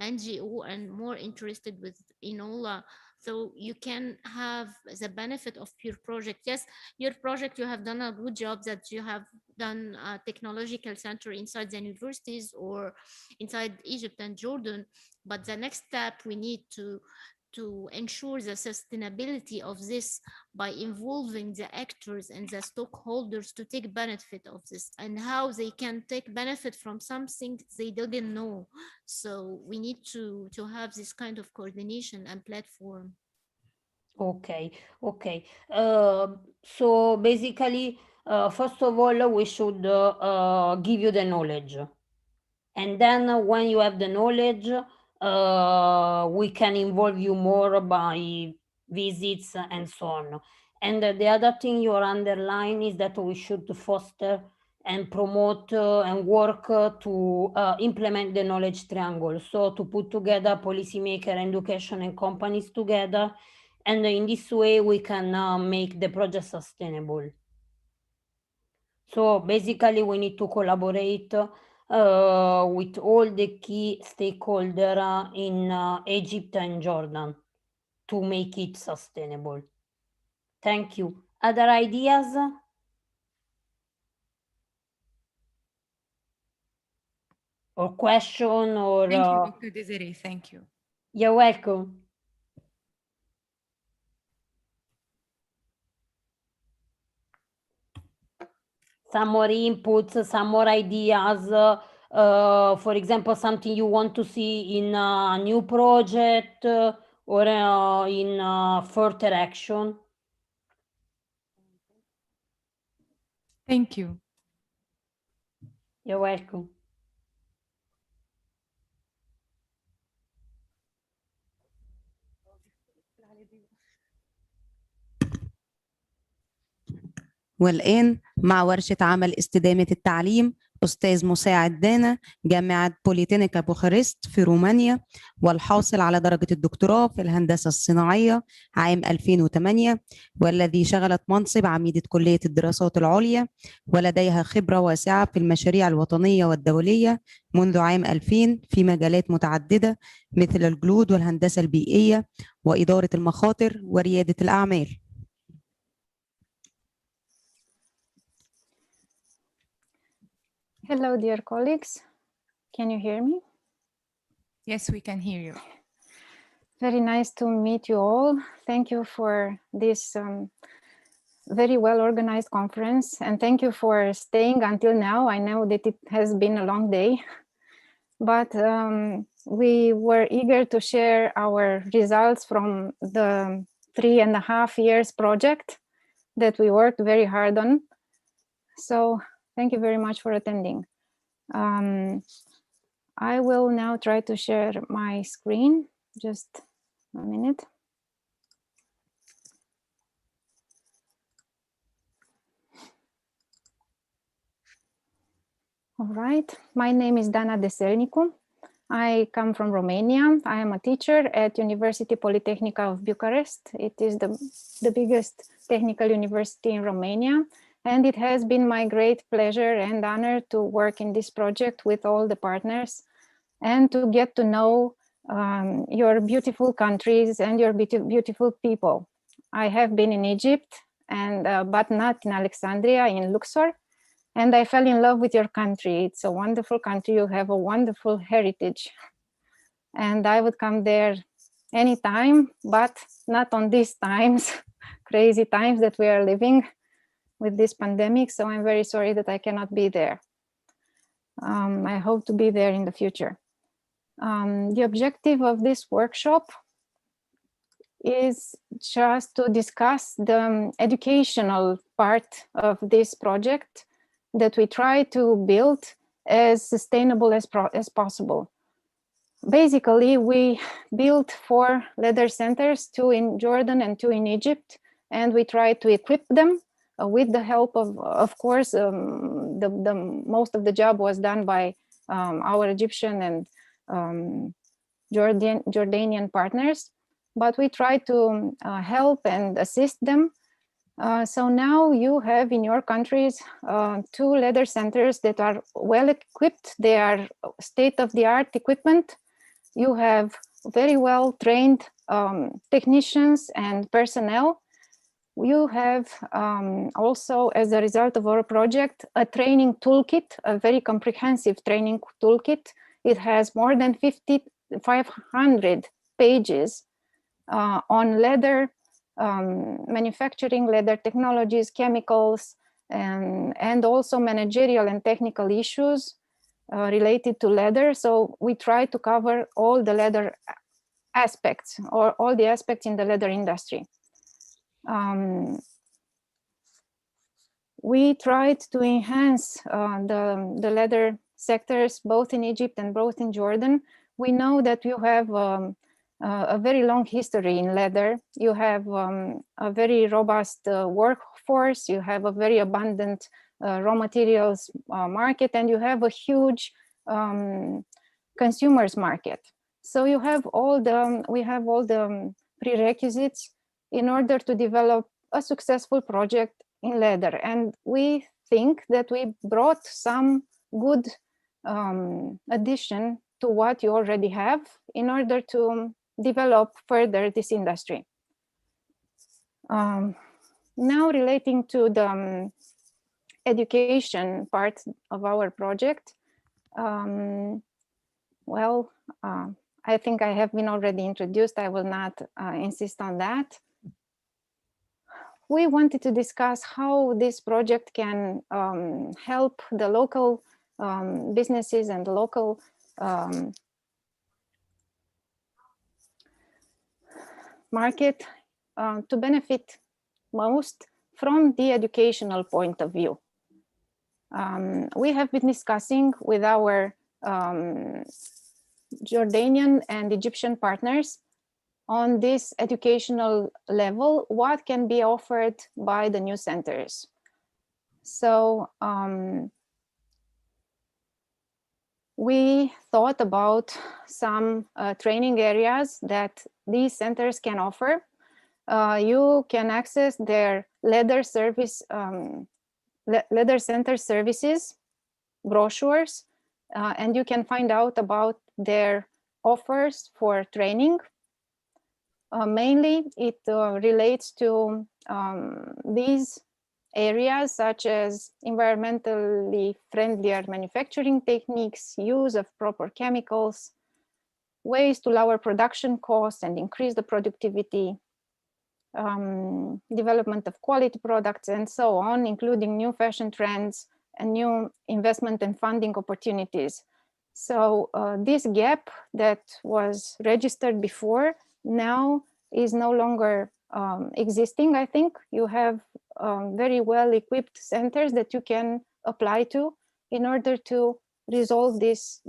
S4: NGO and more interested with INNOLEA. So you can have the benefit of your project. Yes, your project, you have done a good job that you have than a technological center inside the universities or inside Egypt and Jordan. But the next step, we need to ensure the sustainability of this by involving the actors and the stockholders to take benefit of this, and how they can take benefit from something they didn't know. So we need to have this kind of coordination and platform.
S9: Okay, okay. So basically, first of all, we should give you the knowledge. And then when you have the knowledge, we can involve you more by visits and so on. And the other thing you underline is that we should foster and promote and work to implement the knowledge triangle. So to put together policymaker, education, and companies together. And in this way, we can make the project sustainable. So basically, we need to collaborate with all the key stakeholders in Egypt and Jordan to make it sustainable. Thank you. Other ideas? Or question or...
S7: Thank you, Dr. Desiree. Thank you.
S9: You're welcome. Some more inputs, some more ideas, for example, something you want to see in a new project or in further action?
S7: Thank you.
S9: You're welcome.
S1: والآن مع ورشة عمل استدامة التعليم أستاذ مساعد دانا جامعة بوليتينيكا بوخارست في رومانيا، والحاصل على درجة الدكتوراه في الهندسة الصناعية عام 2008، والذي شغلت منصب عميدة كلية الدراسات العليا، ولديها خبرة واسعة في المشاريع الوطنية والدولية منذ عام 2000 في مجالات متعددة مثل الجلود والهندسة البيئية وإدارة المخاطر وريادة الأعمال.
S10: Hello, dear colleagues. Can you hear me?
S7: Yes, we can hear you.
S10: Very nice to meet you all. Thank you for this very well organized conference, and thank you for staying until now. I know that it has been a long day, but we were eager to share our results from the 3.5 years project that we worked very hard on. So thank you very much for attending. I will now try to share my screen. Just a minute. All right. My name is Dana Deselnicu. I come from Romania. I am a teacher at University Polytechnica of Bucharest. It is the biggest technical university in Romania. And it has been my great pleasure and honor to work in this project with all the partners and to get to know your beautiful countries and your beautiful people. I have been in Egypt, and but not in Alexandria, in Luxor, and I fell in love with your country. It's a wonderful country. You have a wonderful heritage, and I would come there anytime, but not on these times, crazy times that we are living with this pandemic. So I'm very sorry that I cannot be there. I hope to be there in the future. The objective of this workshop is just to discuss the educational part of this project that we try to build as sustainable as possible. Basically, we built 4 leather centers, 2 in Jordan and 2 in Egypt, and we try to equip them with the help of course, the most of the job was done by our Egyptian and Jordanian partners, but we try to help and assist them. So now you have in your countries 2 leather centers that are well equipped. They are state-of-the-art equipment. You have very well trained technicians and personnel. You have also, as a result of our project, a training toolkit, a very comprehensive training toolkit. It has more than 500 pages on leather manufacturing, leather technologies, chemicals, and also managerial and technical issues related to leather. So we try to cover all the leather aspects, or all the aspects in the leather industry. We tried to enhance the leather sectors both in Egypt and both in Jordan. We know that you have a very long history in leather. You have a very robust workforce. You have a very abundant raw materials market, and you have a huge consumers market. So you have we have all the prerequisites in order to develop a successful project in leather. And we think that we brought some good addition to what you already have in order to develop further this industry. Now relating to the education part of our project, well, I think I have been already introduced. I will not insist on that. We wanted to discuss how this project can help the local businesses and the local market to benefit most from the educational point of view. We have been discussing with our Jordanian and Egyptian partners on this educational level, what can be offered by the new centers. So we thought about some training areas that these centers can offer. You can access their leather service, leather center services, brochures, and you can find out about their offers for training. Mainly, it relates to these areas such as environmentally friendlier manufacturing techniques, use of proper chemicals, ways to lower production costs and increase the productivity, development of quality products, and so on, including new fashion trends and new investment and funding opportunities. So this gap that was registered before now is no longer existing. I think you have very well equipped centers that you can apply to in order to resolve this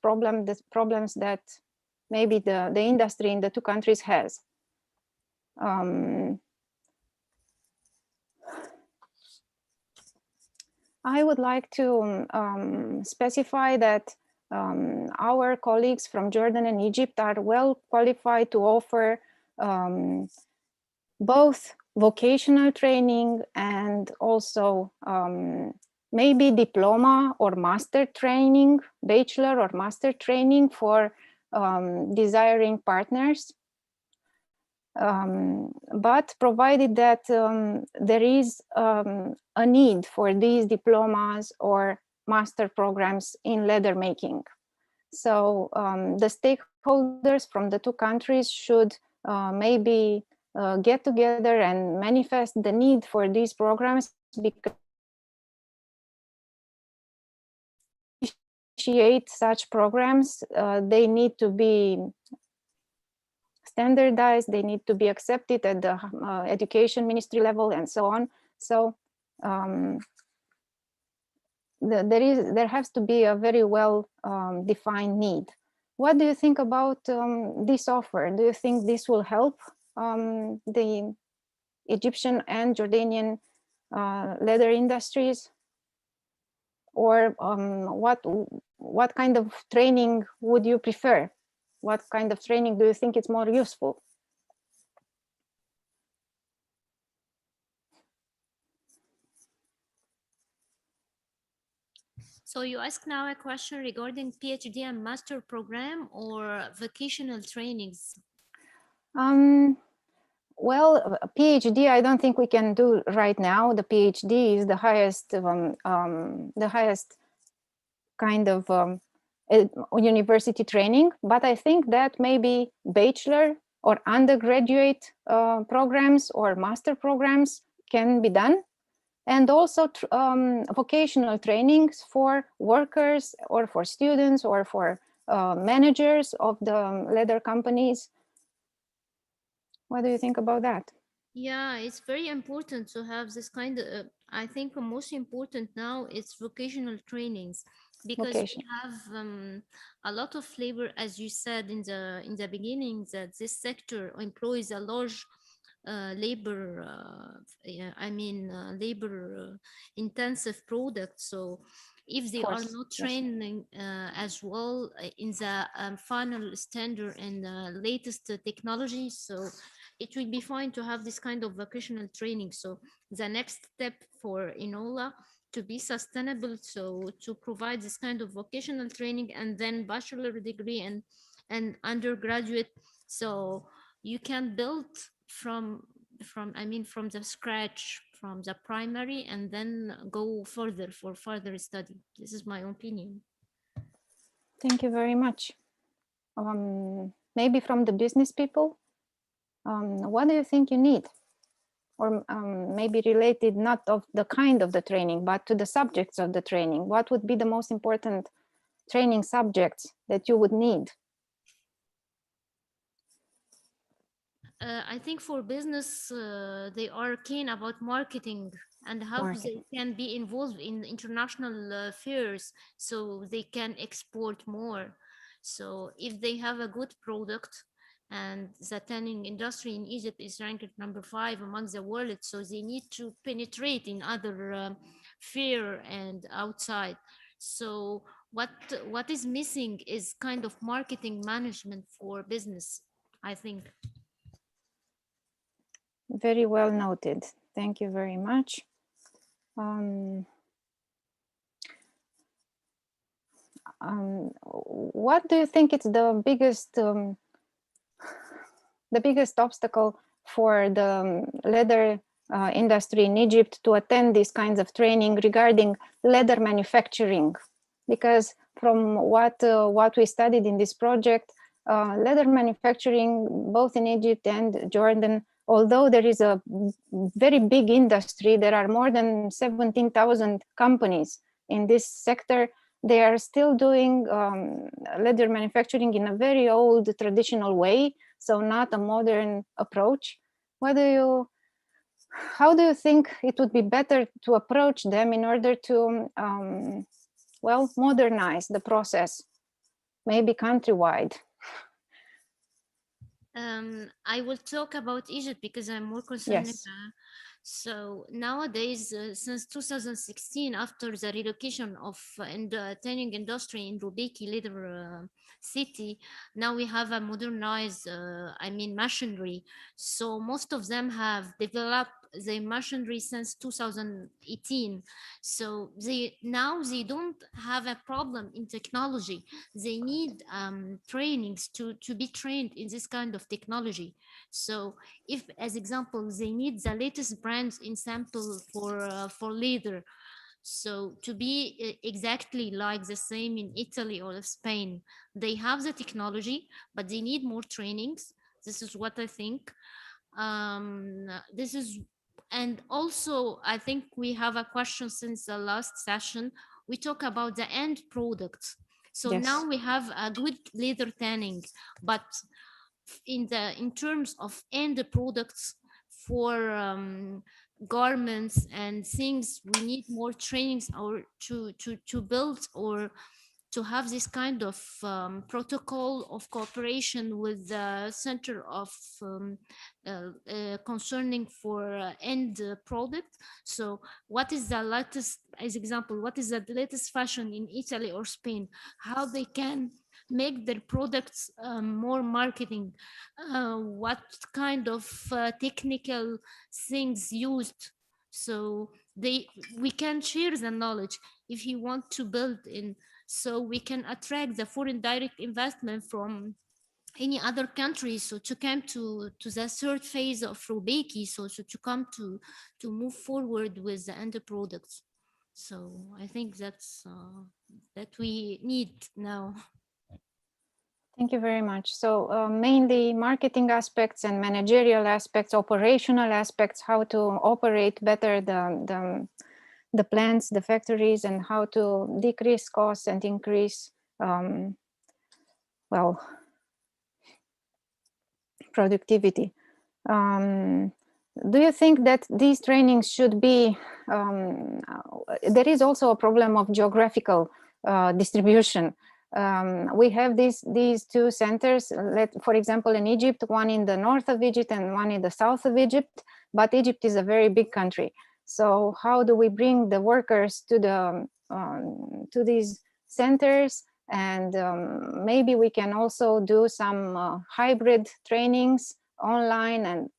S10: problem, the problems that maybe the industry in the two countries has. I would like to specify that our colleagues from Jordan and Egypt are well qualified to offer both vocational training and also maybe diploma or master training, bachelor or master training for desiring partners. But provided that there is a need for these diplomas or master programs in leather making. So the stakeholders from the two countries should maybe get together and manifest the need for these programs, because initiate such programs, they need to be standardized, they need to be accepted at the education ministry level and so on. So there has to be a very well defined need. What do you think about this offer? Do you think this will help the Egyptian and Jordanian leather industries? Or what kind of training would you prefer? What kind of training do you think is more useful?
S4: So you ask now a question regarding PhD and master program or vocational trainings?
S10: Well, a PhD, I don't think we can do right now. The PhD is the highest kind of university training, but I think that maybe bachelor or undergraduate programs or master programs can be done. And also vocational trainings for workers or for students or for managers of the leather companies. What do you think about that?
S4: Yeah, it's very important to have this kind of, I think the most important now is vocational trainings, because we have a lot of labor, as you said in the beginning, that this sector employs a large labor, labor intensive product. So if they are not training as well in the final standard and latest technology, so it will be fine to have this kind of vocational training. So the next step for INNOLEA to be sustainable, so to provide this kind of vocational training and then bachelor degree and undergraduate, so you can build from the scratch, from the primary, and then go further for further study. This is my opinion.
S10: Thank you very much. Maybe from the business people, what do you think you need? Or maybe related not of the kind of the training, but to the subjects of the training. What would be the most important training subjects that you would need?
S4: I think for business, they are keen about marketing and how they can be involved in international fairs so they can export more. So if they have a good product, and the tanning industry in Egypt is ranked number 5 among the world, so they need to penetrate in other fair and outside. So what is missing is kind of marketing management for business, I think.
S10: Very well noted. Thank you very much. What do you think is the biggest obstacle for the leather industry in Egypt to attend these kinds of training regarding leather manufacturing? Because from what we studied in this project, leather manufacturing both in Egypt and Jordan, although there is a very big industry, there are more than 17,000 companies in this sector. They are still doing leather manufacturing in a very old traditional way, so not a modern approach. How do you think it would be better to approach them in order to modernize the process, maybe countrywide?
S4: I will talk about Egypt because I'm more concerned. Yes. So nowadays, since 2016, after the relocation of the tanning industry in Rubeki leather city, now we have a modernized, machinery. So most of them have developed the machinery since 2018. So they don't have a problem in technology. They need trainings to be trained in this kind of technology. So if, as example, they need the latest brands in sample for leather, so to be exactly like the same in Italy or Spain, they have the technology, but they need more trainings. This is what I think. And also I think we have a question since the last session. We talk about the end products. So now we have a good leather tanning, but in terms of end products for garments and things, we need more trainings or to build or to have this kind of protocol of cooperation with the center of concerning for end product. So what is the latest, as example, what is the latest fashion in Italy or Spain, how they can make their products more marketing, what kind of technical things used, so we can share the knowledge if you want to build in, so we can attract the foreign direct investment from any other countries, so to come to the third phase of Rubeki, so to come to move forward with the end products. So I think that's that we need now.
S10: Thank you very much. So mainly marketing aspects and managerial aspects, operational aspects, how to operate better the plants, the factories, and how to decrease costs and increase, well, productivity. Do you think that these trainings should be, there is also a problem of geographical distribution. We have these two centers, for example, in Egypt, one in the north of Egypt and one in the south of Egypt, but Egypt is a very big country. So how do we bring the workers to these centers? And maybe we can also do some hybrid trainings online and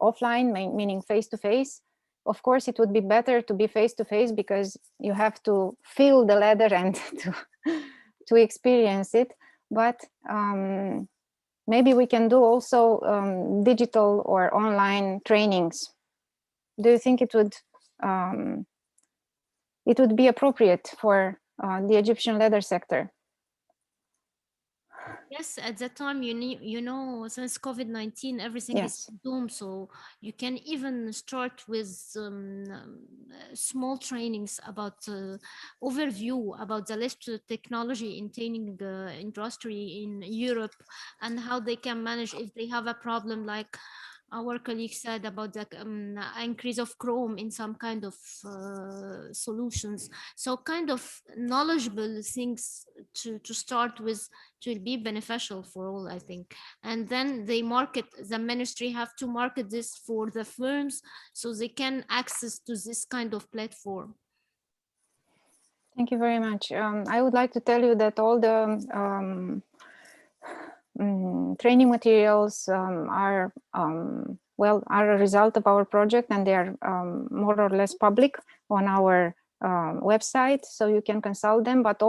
S10: offline, meaning face-to-face. Of course, it would be better to be face-to-face because you have to feel the leather and to experience it. But maybe we can do also digital or online trainings. Do you think it would be appropriate for the Egyptian leather sector?
S4: Yes, at that time, you know, since COVID-19, everything is doomed. So you can even start with small trainings about overview about the latest technology in tanning industry in Europe and how they can manage if they have a problem, like our colleague said about the increase of chrome in some kind of solutions. So kind of knowledgeable things to start with to be beneficial for all, I think. And then the ministry have to market this for the firms so they can access to this kind of platform.
S10: Thank you very much. I would like to tell you that all the training materials are a result of our project, and they are more or less public on our website, so you can consult them. But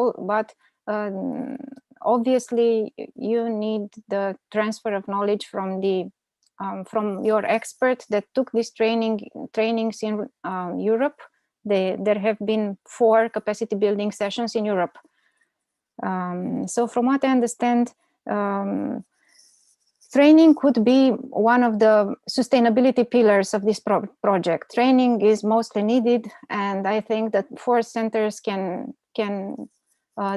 S10: obviously, you need the transfer of knowledge from your expert that took these trainings in Europe. There have been 4 capacity building sessions in Europe. So from what I understand, training could be one of the sustainability pillars of this project. Training is mostly needed, and I think that 4 centers can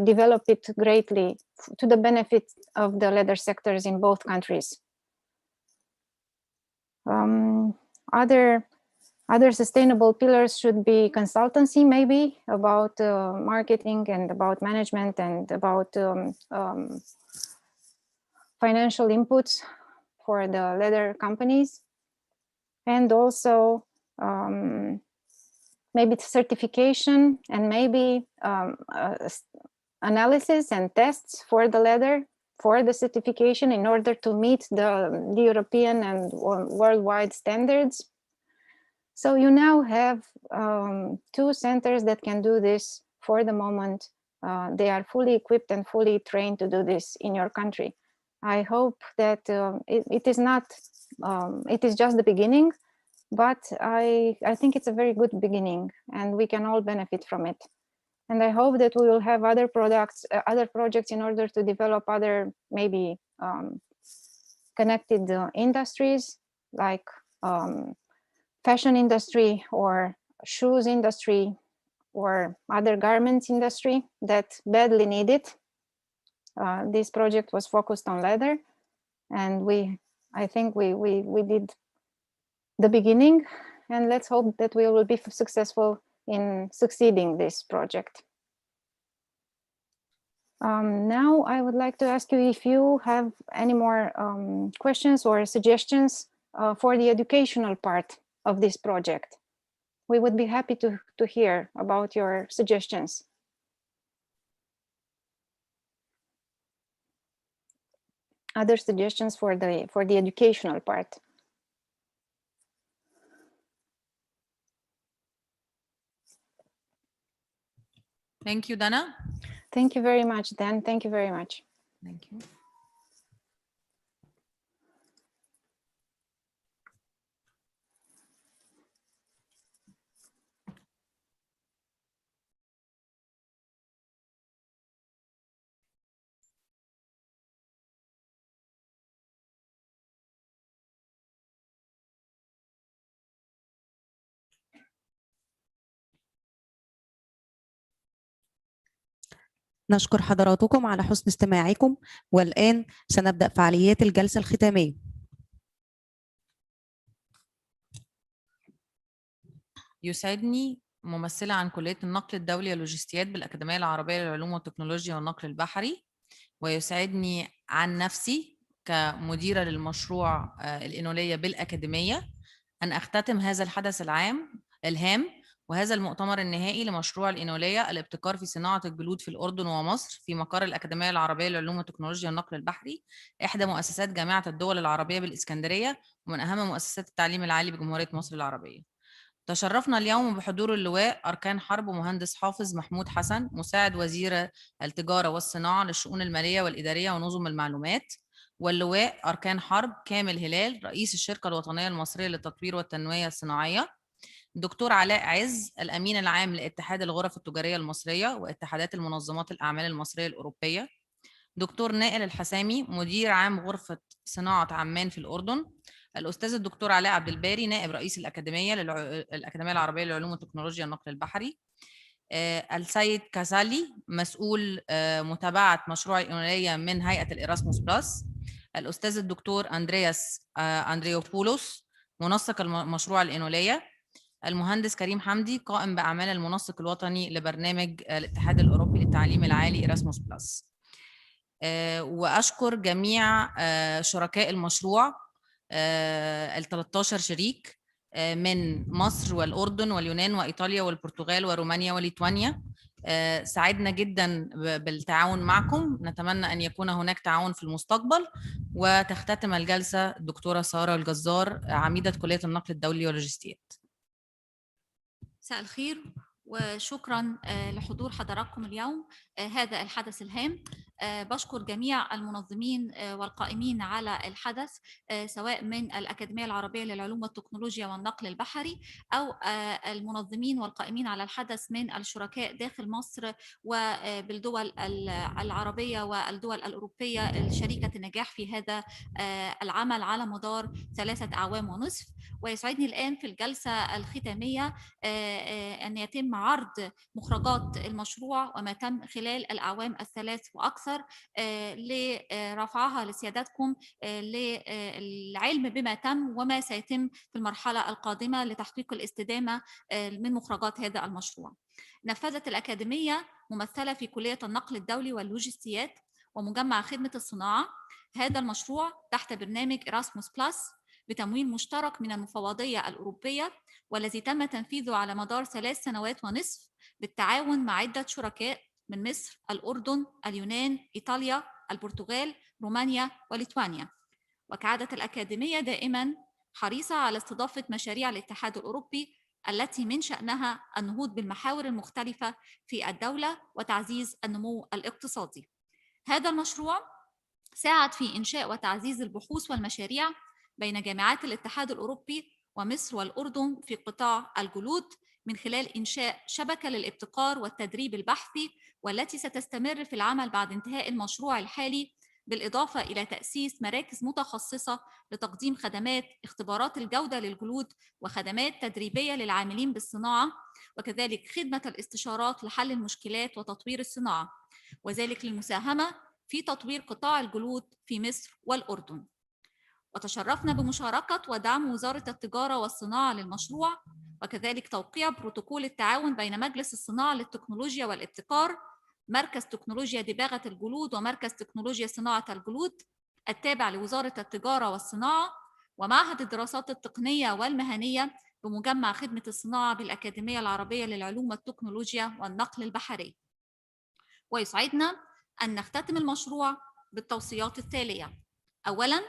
S10: develop it greatly to the benefit of the leather sectors in both countries. Other sustainable pillars should be consultancy, maybe, about marketing and about management and about financial inputs for the leather companies, and also maybe certification and maybe analysis and tests for the leather for the certification in order to meet the European and worldwide standards. So you now have 2 centers that can do this for the moment. They are fully equipped and fully trained to do this in your country. I hope that it is not, it is just the beginning, but I think it's a very good beginning and we can all benefit from it. And I hope that we will have other products, other projects in order to develop other maybe connected industries like fashion industry or shoes industry or other garments industry that badly need it. This project was focused on leather, and I think we did the beginning, and let's hope that we will be successful in succeeding this project. Now I would like to ask you if you have any more questions or suggestions for the educational part of this project. We would be happy to hear about your suggestions. Other suggestions for the educational part.
S3: Thank you, Dana.
S10: Thank you very much, Dan. Thank you very much.
S3: Thank you.
S1: نشكر حضراتكم على حسن استماعكم، والآن سنبدأ فعاليات الجلسة الختامية.
S3: يسعدني ممثلة عن كلية النقل الدولي واللوجستيات بالأكاديمية العربية للعلوم والتكنولوجيا والنقل البحري، ويسعدني عن نفسي كمديرة للمشروع الإنولية بالأكاديمية أن أختتم هذا الحدث الهام وهذا المؤتمر النهائي لمشروع الإنولية الابتكار في صناعة الجلود في الأردن ومصر في مقر الأكاديمية العربية للعلوم والتكنولوجيا والنقل البحري، إحدى مؤسسات جامعة الدول العربية بالإسكندرية ومن أهم مؤسسات التعليم العالي بجمهورية مصر العربية. تشرفنا اليوم بحضور اللواء أركان حرب ومهندس حافظ محمود حسن مساعد وزير التجارة والصناعة للشؤون المالية والإدارية ونظم المعلومات، واللواء أركان حرب كامل هلال رئيس الشركة الوطنية المصرية للتطوير والتنمية الصناعية، دكتور علاء عز الأمين العام لاتحاد الغرف التجارية المصرية واتحادات المنظمات الأعمال المصرية الأوروبية، دكتور نائل الحسامي مدير عام غرفة صناعة عمان في الأردن، الأستاذ الدكتور علاء عبد الباري نائب رئيس الأكاديمية الأكاديمية العربية للعلوم والتكنولوجيا والنقل البحري، السيد كازالي مسؤول متابعة مشروع الإنولية من هيئة الإراسموس بلس، الأستاذ الدكتور أندريوبولوس منسق مشروع الإنولية، المهندس كريم حمدي قائم بأعمال المنسق الوطني لبرنامج الاتحاد الأوروبي للتعليم العالي إراسموس بلس. وأشكر جميع شركاء المشروع ال 13 شريك من مصر والأردن واليونان وإيطاليا والبرتغال ورومانيا وليتوانيا. سعدنا جدا بالتعاون معكم، نتمنى أن يكون هناك تعاون في المستقبل. وتختتم الجلسة الدكتورة سارة الجزار عميدة كلية النقل الدولي واللوجستيات.
S11: مساء الخير وشكرا لحضور حضراتكم اليوم هذا الحدث الهام. بشكر جميع المنظمين والقائمين على الحدث سواء من الأكاديمية العربية للعلوم والتكنولوجيا والنقل البحري أو المنظمين والقائمين على الحدث من الشركاء داخل مصر وبالدول العربية والدول الأوروبية الشريكة النجاح في هذا العمل على مدار 3 أعوام ونصف. ويسعدني الآن في الجلسة الختامية أن يتم عرض مخرجات المشروع وما تم خلال الأعوام الثلاث وأكثر لرفعها لسيادتكم للعلم بما تم وما سيتم في المرحلة القادمة لتحقيق الاستدامة من مخرجات هذا المشروع. نفذت الأكاديمية ممثلة في كلية النقل الدولي واللوجستيات ومجمع خدمة الصناعة هذا المشروع تحت برنامج إراسموس بلس بتمويل مشترك من المفوضية الأوروبية، والذي تم تنفيذه على مدار 3 سنوات ونصف بالتعاون مع عدة شركاء من مصر، الأردن، اليونان، إيطاليا، البرتغال، رومانيا وليتوانيا. وكعادة الأكاديمية دائما حريصة على استضافة مشاريع الاتحاد الأوروبي التي من شأنها النهوض بالمحاور المختلفة في الدولة وتعزيز النمو الاقتصادي. هذا المشروع ساعد في إنشاء وتعزيز البحوث والمشاريع بين جامعات الاتحاد الأوروبي ومصر والأردن في قطاع الجلود من خلال إنشاء شبكة للابتكار والتدريب البحثي والتي ستستمر في العمل بعد انتهاء المشروع الحالي، بالإضافة إلى تأسيس مراكز متخصصة لتقديم خدمات اختبارات الجودة للجلود وخدمات تدريبية للعاملين بالصناعة، وكذلك خدمة الاستشارات لحل المشكلات وتطوير الصناعة، وذلك للمساهمة في تطوير قطاع الجلود في مصر والأردن. وتشرفنا بمشاركة ودعم وزارة التجارة والصناعة للمشروع، وكذلك توقيع بروتوكول التعاون بين مجلس الصناعة للتكنولوجيا والابتكار، مركز تكنولوجيا دباغة الجلود ومركز تكنولوجيا صناعة الجلود التابع لوزارة التجارة والصناعة، ومعهد الدراسات التقنية والمهنية بمجمع خدمة الصناعة بالأكاديمية العربية للعلوم والتكنولوجيا والنقل البحري. ويسعدنا أن نختتم المشروع بالتوصيات التالية. أولاً،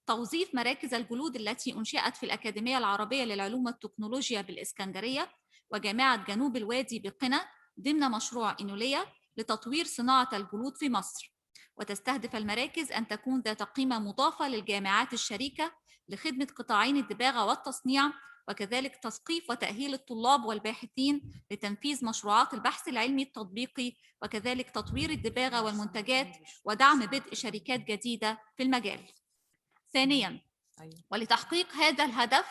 S11: توظيف مراكز الجلود التي أنشئت في الأكاديمية العربية للعلوم والتكنولوجيا بالإسكندرية وجامعة جنوب الوادي بقنا ضمن مشروع إنوليا لتطوير صناعة الجلود في مصر، وتستهدف المراكز أن تكون ذات قيمة مضافة للجامعات الشريكة لخدمة قطاعين الدباغة والتصنيع، وكذلك تثقيف وتأهيل الطلاب والباحثين لتنفيذ مشروعات البحث العلمي التطبيقي، وكذلك تطوير الدباغة والمنتجات ودعم بدء شركات جديدة في المجال. ثانياً، ولتحقيق هذا الهدف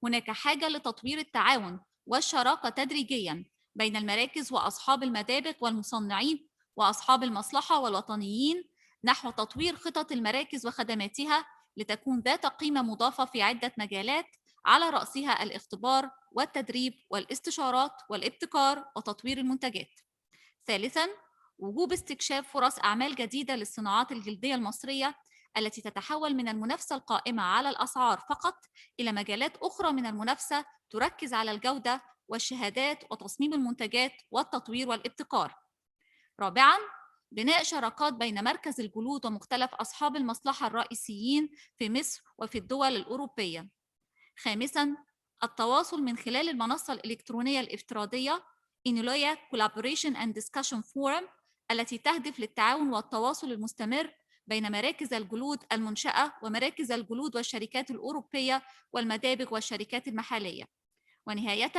S11: هناك حاجة لتطوير التعاون والشراكة تدريجياً بين المراكز وأصحاب المدابغ والمصنعين وأصحاب المصلحة والوطنيين نحو تطوير خطط المراكز وخدماتها لتكون ذات قيمة مضافة في عدة مجالات، على رأسها الاختبار والتدريب والاستشارات والابتكار وتطوير المنتجات. ثالثاً، وجوب استكشاف فرص أعمال جديدة للصناعات الجلدية المصرية التي تتحول من المنافسة القائمة على الأسعار فقط إلى مجالات أخرى من المنافسة تركز على الجودة والشهادات وتصميم المنتجات والتطوير والابتكار. رابعاً، بناء شراكات بين مركز الجلود ومختلف أصحاب المصلحة الرئيسيين في مصر وفي الدول الأوروبية. خامساً، التواصل من خلال المنصة الإلكترونية الافتراضية INNOLEA Collaboration and Discussion Forum التي تهدف للتعاون والتواصل المستمر بين مراكز الجلود المنشأة ومراكز الجلود والشركات الأوروبية والمدابغ والشركات المحلية. ونهاية،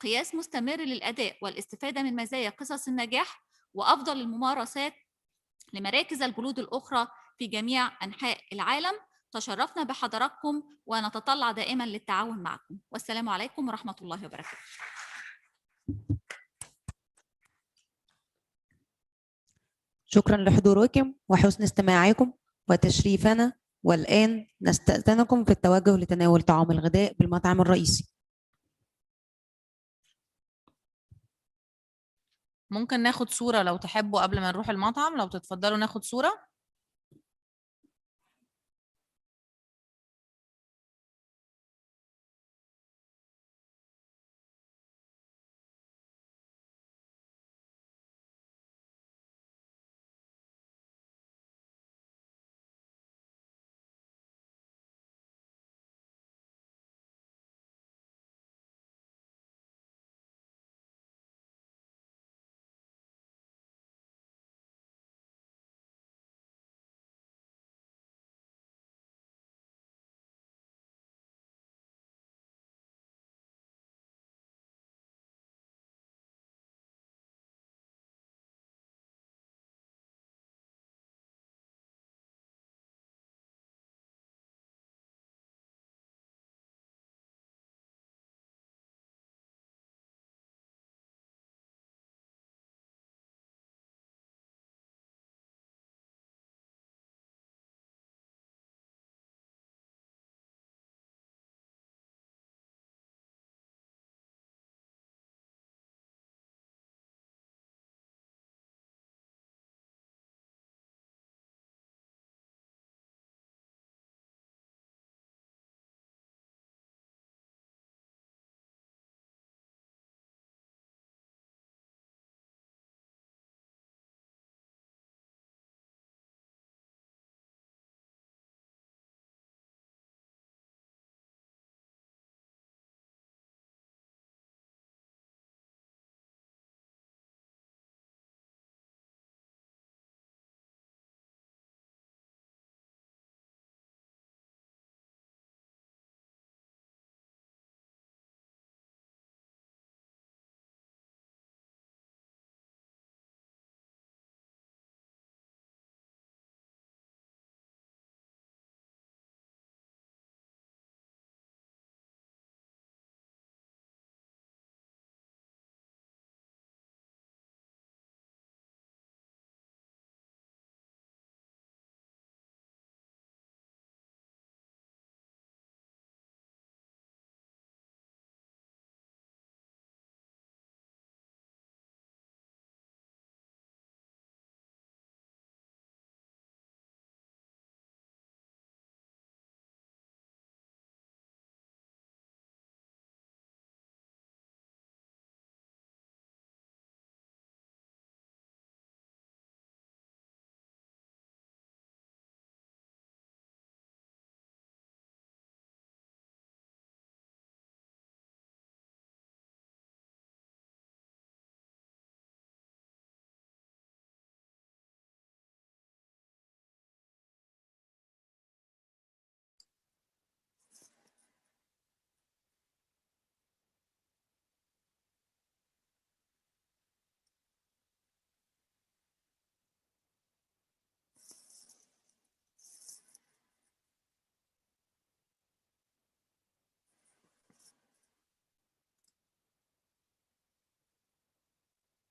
S11: قياس مستمر للأداء والاستفادة من مزايا قصص النجاح وأفضل الممارسات لمراكز الجلود الأخرى في جميع أنحاء العالم. تشرفنا بحضراتكم ونتطلع دائما للتعاون معكم، والسلام عليكم ورحمة الله وبركاته.
S1: شكرا لحضوركم وحسن استماعكم وتشريفنا، والآن نستأذنكم في التوجه لتناول طعام الغداء بالمطعم الرئيسي.
S3: ممكن ناخد صورة لو تحبوا قبل ما نروح المطعم، لو تتفضلوا ناخد صورة.